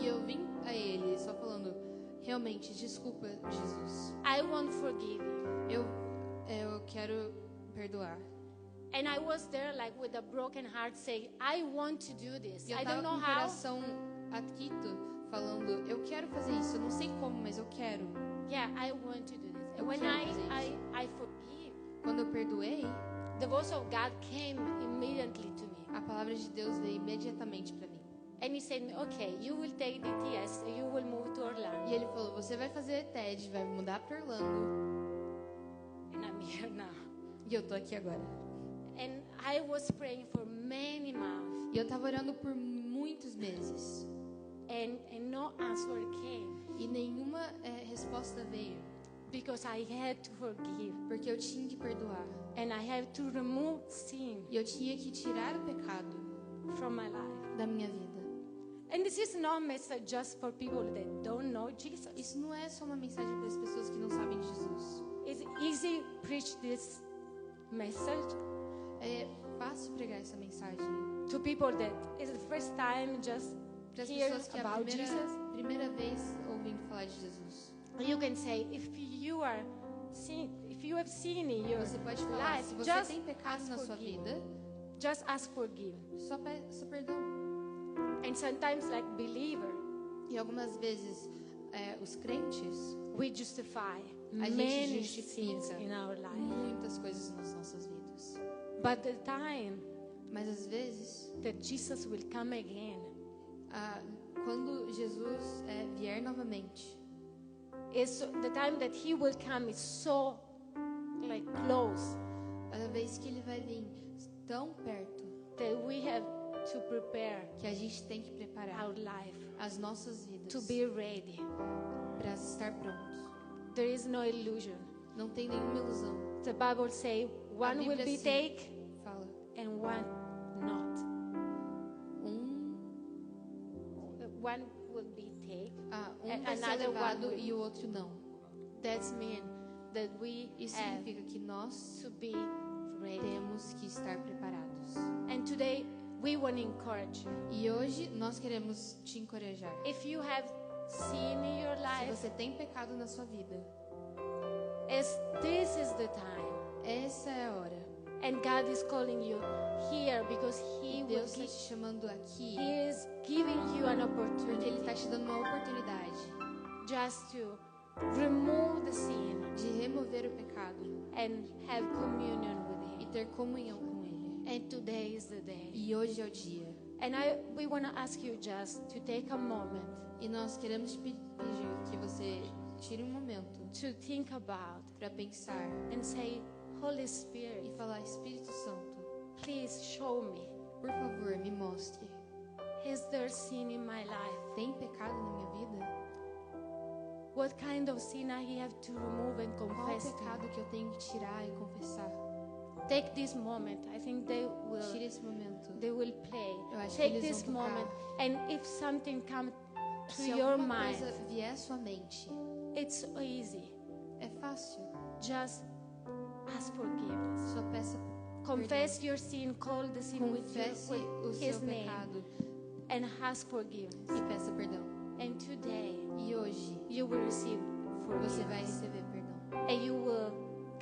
e eu vim a ele só falando, realmente, desculpa, Jesus.
I want to forgive you.
Eu quero perdoar.
And I was there like with a broken heart saying, I want to do this.
E eu
I
tava
don't
com
know
o
how.
coração atrito, falando, eu quero fazer isso, eu não sei como, mas eu quero.
Yeah, I want to do this.
Eu
And when
quero fazer
I forgive,
Quando eu perdoei,
the voice of God came immediately to me.
a palavra de Deus veio imediatamente para mim.
And he said, okay, you will take the TS, you will move to Orlando.
E ele falou, você vai fazer TED, vai mudar para Orlando.
And I'm here now.
E eu tô aqui agora.
And I was praying for many months.
E eu tava orando por muitos meses.
And no answer came.
E nenhuma resposta veio.
Because I had to forgive.
Porque eu tinha que perdoar.
And I have to remove sin
E eu tinha que tirar o pecado
from my life.
da minha vida.
And this is not a message just for people that don't know Jesus.
Isso não é só uma mensagem para as pessoas que não sabem de Jesus.
It's easy to preach this message
É fácil pregar essa mensagem
to people that is the first time just
para as
hear
pessoas que é a
about Jesus.
primeira vez ouvindo falar de Jesus.
You can say, if you have sin in your
Você pode falar,
life,
se você
just
tem pecado
ask
na
for
sua
give.
vida,
Just ask for give.
só peça perdão.
And sometimes, like believer,
E algumas vezes os crentes,
we justify
a gente
many
justifica
things in our life.
muitas coisas nas nossas vidas.
But the time
Mas às vezes,
that Jesus will come again
quando Jesus vier novamente,
is the time that He will come is so like close
a vez que ele vai vir tão perto,
that we have to prepare
que a gente tem que preparar
our life
as nossas vidas
to be ready.
para estar prontos.
There is no illusion.
Não tem nenhuma ilusão.
The Bible say
A
one will
Bíblia
be
sim
take
fala,
and one not. One will be take.
vai ser
Another one
levado
will.
e o outro não.
That means that we
Isso
have
significa que nós
to be ready.
temos que estar preparados.
And today we want to encourage you.
E hoje nós queremos te encorajar.
If you have sin in your
Se
life,
você tem pecado na sua vida,
this is the time.
essa é a hora.
And God is calling you here because He will
Deus está
give,
te chamando aqui
He is giving you an
porque Ele está
opportunity
te dando uma oportunidade
just to remove the sin
de remover o pecado
and have communion with
e
Him.
ter comunhão com Ele.
And today is the day.
E hoje é o dia.
And we want to ask you just to take a moment
E nós queremos te pedir que você tire um momento
to think about
para pensar
and say, Holy
e
Spirit,
falar: Espírito Santo,
please show me.
por favor, me mostre.
Is there sin in my life?
Tem pecado na minha vida?
What kind of sin I have to remove and
Qual
confess to
pecado que eu tenho que tirar e confessar?
you? Take this moment. I think
Tire
they
esse momento.
will play.
Eu acho que
Take
eles
this
vão tocar.
moment, and if something comes to
Se
your
alguma
mind,
coisa vier à sua mente,
it's easy.
é fácil.
Just ask forgiveness.
Só peça,
Confess your sin. Call the sin
confesse o
with
seu
His name,
pecado
and ask forgiveness.
e peça perdão.
And today
E hoje
you will receive
você vai
forgiveness,
receber perdão.
and you will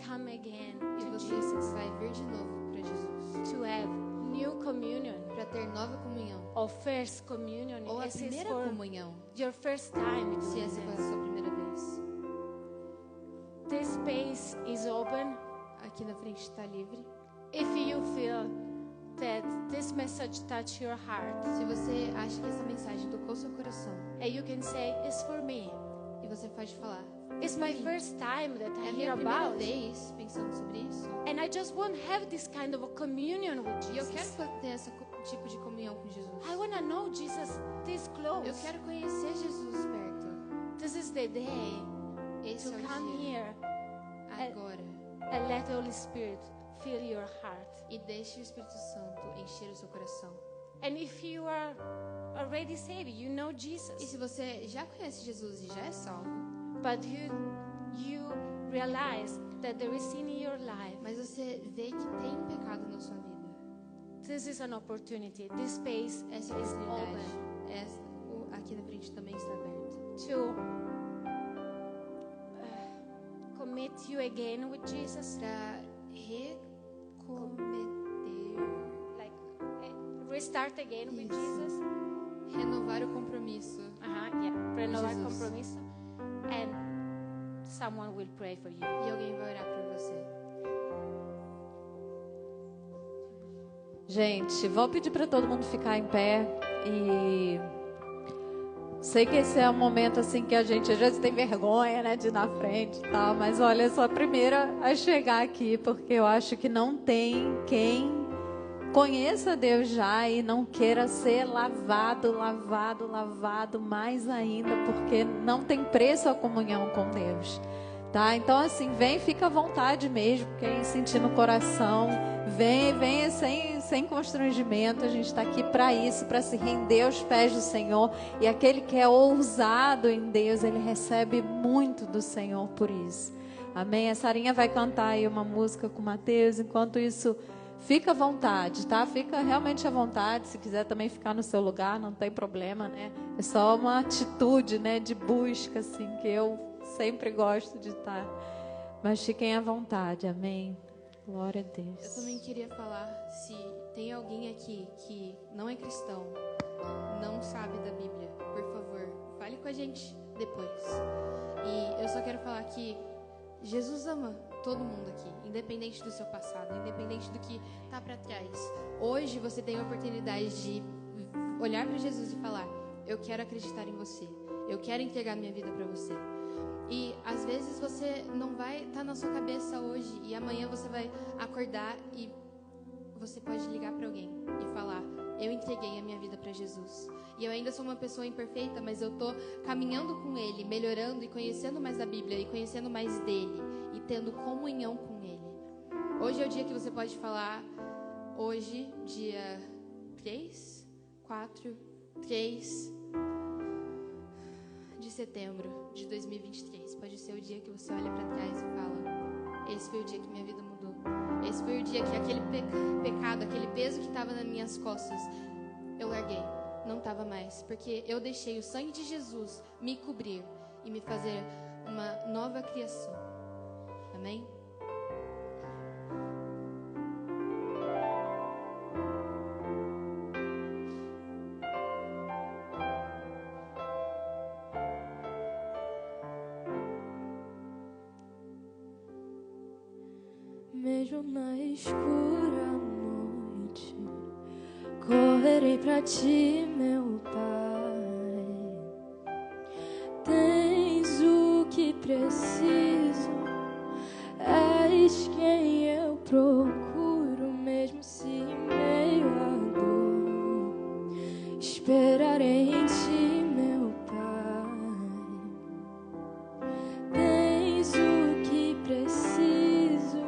come again
E
to
você
Jesus
vai vir de novo para Jesus,
to have new communion
para ter nova comunhão.
or first communion.
Ou a
This is
primeira
for
comunhão,
your first time
se
doing
essa for a
this.
sua primeira vez.
This space is open.
Aqui na frente está livre.
If you feel that this message touched your heart,
Se você acha que essa mensagem tocou seu coração,
and you can say, it's for me.
e você pode falar:
It's my first time that
é
I
a
hear
minha primeira
about it.
vez pensando sobre isso,
And I just want to have this kind of a communion with
e eu quero
Jesus.
ter esse tipo de comunhão com Jesus.
I want to know Jesus this close.
Eu quero conhecer Jesus perto.
This is the day
Esse
to
é o
come
dia,
here
agora.
and let the Holy Spirit fill your heart.
E deixe o Espírito Santo encher o seu coração.
And if you are already saved, you know
E
Jesus,
se você já conhece Jesus e já é salvo,
but you realize that there is sin in your life,
mas você vê que tem um pecado na sua vida,
this is an opportunity. This space
essa é a
is
oportunidade.
open
Aqui na frente também está aberto.
to commit you again with Jesus,
Para recometer,
like restart again with
Isso.
Jesus.
renovar o compromisso.
Yeah, renovar
Jesus.
compromiso, and someone will pray for you.
E alguém vai orar por você.
Gente, vou pedir para todo mundo ficar em pé e sei que esse é um momento assim que a gente às vezes tem vergonha, né, de ir na frente e tal, mas olha, eu sou a primeira a chegar aqui porque eu acho que não tem quem conheça Deus já e não queira ser lavado mais ainda, porque não tem preço a comunhão com Deus. Tá? Então assim, vem, fica à vontade mesmo, quem sentir no coração, venha sem constrangimento. A gente está aqui para isso, para se render aos pés do Senhor, e aquele que é ousado em Deus, ele recebe muito do Senhor por isso. Amém? A Sarinha vai cantar aí uma música com o Mateus, enquanto isso, fica à vontade, tá? Fica realmente à vontade, se quiser também ficar no seu lugar, não tem problema, né? É só uma atitude, né, de busca, assim, que eu sempre gosto de estar. Mas fiquem à vontade, amém? Glória a Deus.
Eu também queria falar, se tem alguém aqui que não é cristão, não sabe da Bíblia, por favor, fale com a gente depois. E eu só quero falar que Jesus ama todo mundo aqui, independente do seu passado, independente do que está para trás. Hoje você tem a oportunidade de olhar para Jesus e falar: eu quero acreditar em você, eu quero entregar minha vida para você. E às vezes você não vai estar na sua cabeça hoje, e amanhã você vai acordar e você pode ligar para alguém e falar: eu entreguei a minha vida para Jesus. E eu ainda sou uma pessoa imperfeita, mas eu tô caminhando com Ele, melhorando e conhecendo mais a Bíblia e conhecendo mais dele e tendo comunhão com Ele. Hoje é o dia que você pode falar: hoje, dia 3 de setembro de 2023. Pode ser o dia que você olha para trás e fala: esse foi o dia que minha vida mudou. Esse foi o dia que aquele pecado, aquele peso que estava nas minhas costas, eu larguei. Não estava mais. Porque eu deixei o sangue de Jesus me cobrir e me fazer uma nova criação. Amém?
Mesmo na escura noite, correrei pra ti, meu Pai. Tens o que esperarei em ti, meu Pai. Tens o que preciso,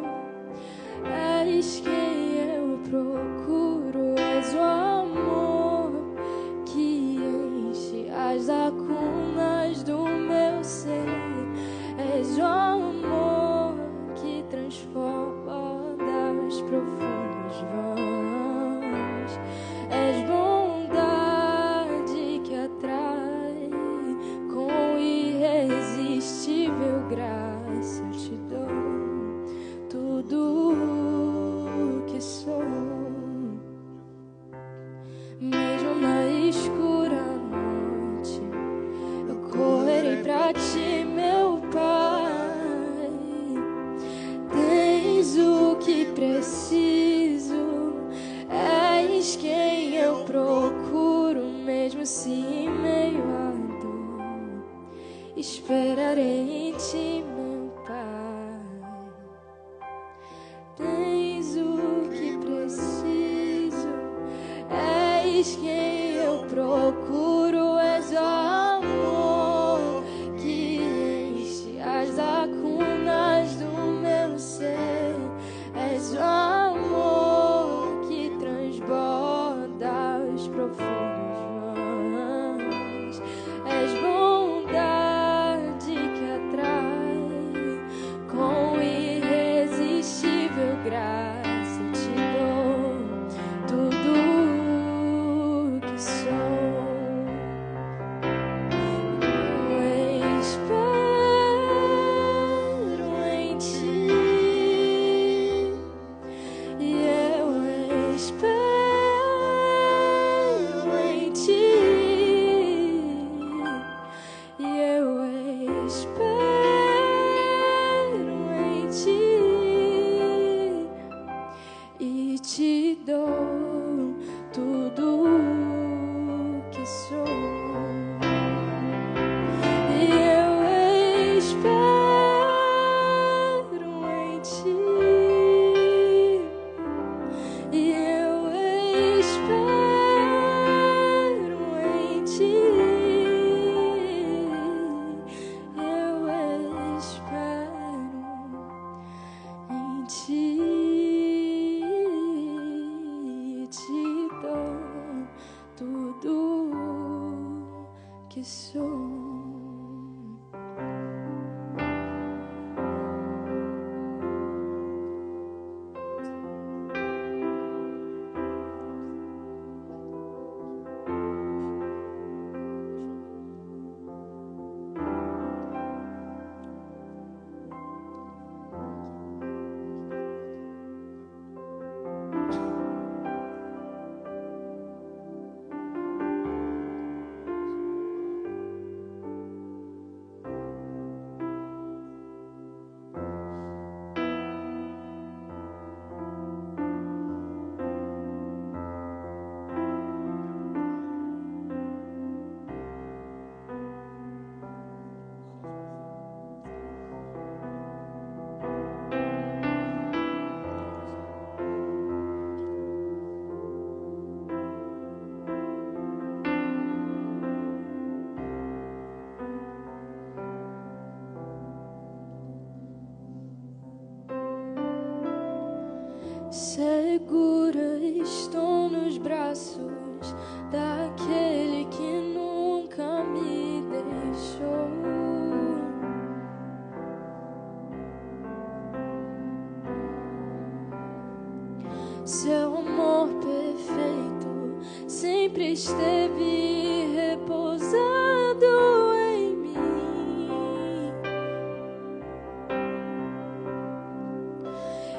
és quem eu procuro, és o amor que enche as lacunas do meu ser, és o amor que transforma os profundos vãos, és bondade que atrai com irresistível graça. Eu te dou tudo o que sou, mesmo na escura noite eu correrei pra ti, meu Pai. Tens o que preciso, és quem eu procuro, mesmo se em meio à dor esperarei em ti, meu Pai. Tens o que preciso, és quem eu procuro, és o amor que enche as lacunas do meu ser, és o amor que transborda os profundos vãos, és bondade que atrai com irresistível graça. Eu te dou tudo o que sou. Eu espero em ti, e eu espero em ti, e eu espero em ti, e te dou tudo o que sou. E eu espero em ti, e eu espero em ti, eu espero em ti, e te dou tudo o que sou. Segura estou nos braços daquele que nunca me deixou. Seu amor perfeito sempre esteve repousado em mim.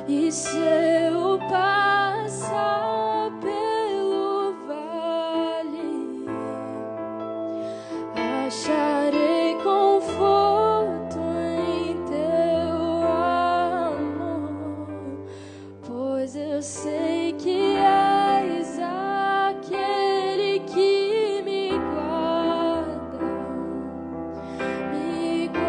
E se eu passar pelo vale, acharei conforto em teu amor, pois eu sei que és aquele que me guarda, me guarda.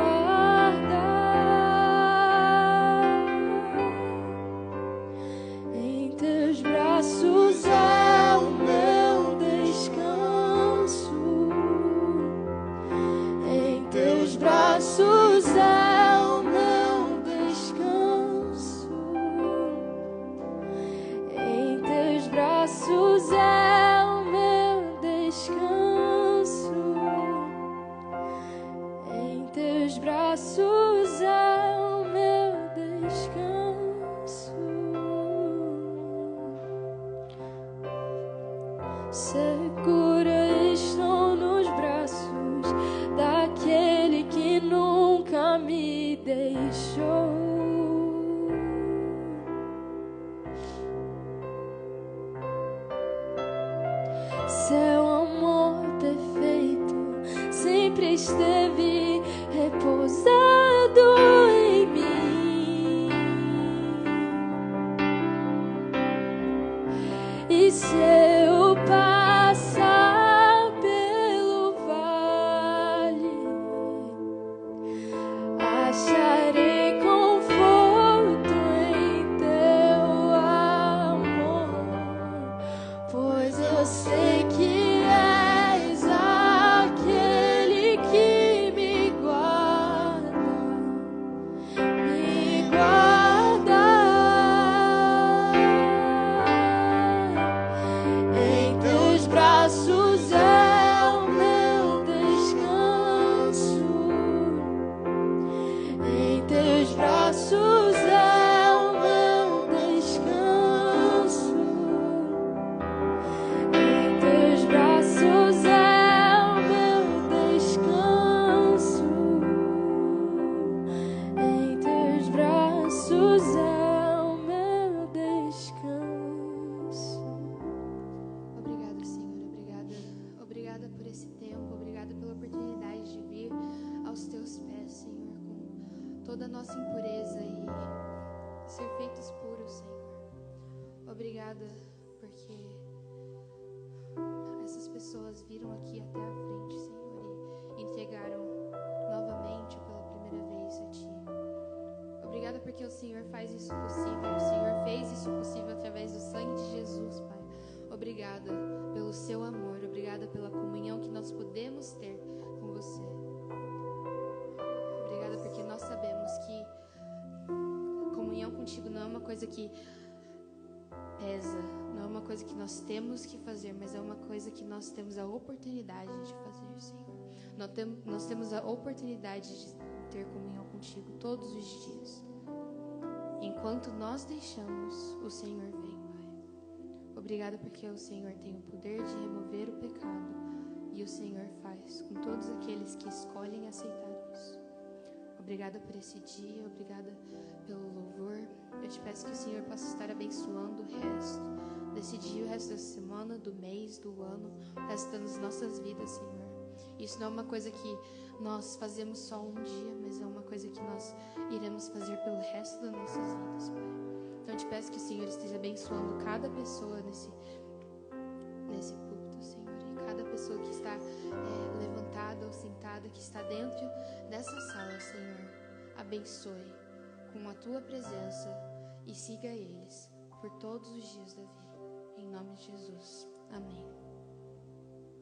Segura estou nos braços daquele que nunca me deixou. Seu amor perfeito sempre esteve repousado em mim. E se eu passar pelo vale, acharei conforto em teu amor, pois eu sei que és aquele que me guarda, me guarda. Em teus braços é o meu descanso. Em teus braços é o meu descanso. Em teus braços é o meu descanso. Em teus braços é o meu descanso.
Obrigada, Senhor. Obrigada. Obrigada por esse tempo. Obrigada pela oportunidade de vir aos teus pés, Senhor, com toda a nossa impureza e ser feitos puros, Senhor. Obrigada porque essas pessoas viram aqui até a frente, Senhor, e entregaram novamente ou pela primeira vez a Ti. Obrigada porque o Senhor faz isso possível. O Senhor fez isso possível através do sangue de Jesus, Pai. Obrigada pelo seu amor. Obrigada pela comunhão que nós podemos ter com você. Obrigada porque nós sabemos que comunhão contigo não é uma coisa que pesa, não é uma coisa que nós temos que fazer, mas é uma coisa que nós temos a oportunidade de fazer, Senhor. Nós temos a oportunidade de ter comunhão contigo todos os dias. Enquanto nós deixamos, o Senhor vem, Pai. Obrigada porque o Senhor tem o poder de remover o pecado e o Senhor faz com todos aqueles que escolhem aceitar isso. Obrigada por esse dia, obrigada pelo louvor. Eu te peço que o Senhor possa estar abençoando o resto desse dia, o resto da semana, do mês, do ano, o resto das nossas vidas, Senhor. Isso não é uma coisa que nós fazemos só um dia, mas é uma coisa que nós iremos fazer pelo resto das nossas vidas, Pai. Então eu te peço que o Senhor esteja abençoando cada pessoa nesse púlpito, Senhor, e cada pessoa que está levantada ou sentada, que está dentro dessa sala, Senhor. Abençoe com a tua presença e siga eles por todos os dias da vida. Em nome de Jesus. Amém.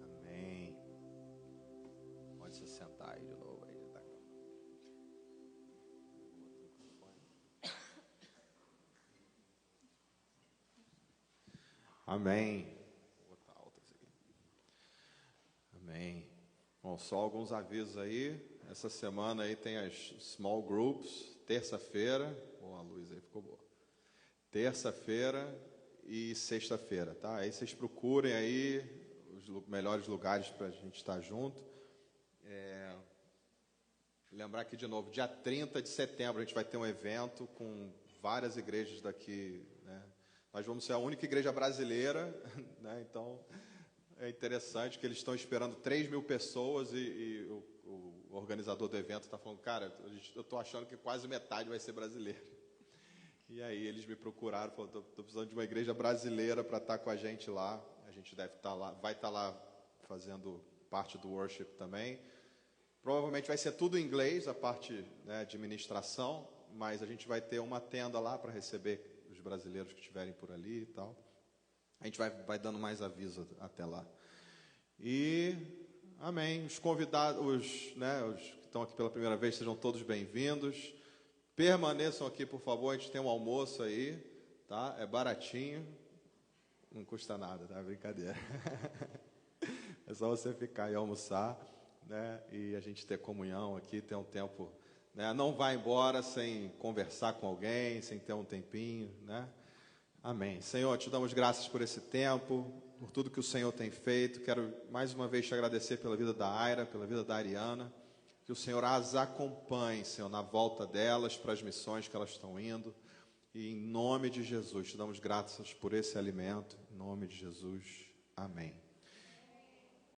Amém. Pode se sentar aí de novo. Aí, tá? Amém. Vou botar alto isso aqui. Amém. Bom, só alguns avisos aí. Essa semana aí tem as small groups. Terça-feira. A luz aí ficou boa. Terça-feira e sexta-feira, tá? Aí vocês procurem aí os melhores lugares para a gente estar junto. Lembrar aqui de novo, dia 30 de setembro a gente vai ter um evento com várias igrejas daqui, né? Nós vamos ser a única igreja brasileira, né? Então é interessante que eles estão esperando 3.000 pessoas e o organizador do evento está falando, cara, eu estou achando que quase metade vai ser brasileira. E aí eles me procuraram, falaram, estou precisando de uma igreja brasileira para estar com a gente lá. A gente deve estar lá, vai estar lá fazendo parte do worship também. Provavelmente vai ser tudo em inglês, a parte, né, de ministração, mas a gente vai ter uma tenda lá para receber os brasileiros que estiverem por ali e tal. A gente vai dando mais aviso até lá. E, amém, os convidados, os que estão aqui pela primeira vez, sejam todos bem-vindos. Permaneçam aqui, por favor, a gente tem um almoço aí, tá? É baratinho, não custa nada, tá? Brincadeira. É só você ficar e almoçar, né? E a gente ter comunhão aqui, ter um tempo, né? Não vai embora sem conversar com alguém, sem ter um tempinho, né? Amém. Senhor, te damos graças por esse tempo, por tudo que o Senhor tem feito. Quero mais uma vez te agradecer pela vida da Aira, pela vida da Ariana. Que o Senhor as acompanhe, Senhor, na volta delas, para as missões que elas estão indo. E em nome de Jesus, te damos graças por esse alimento. Em nome de Jesus, amém.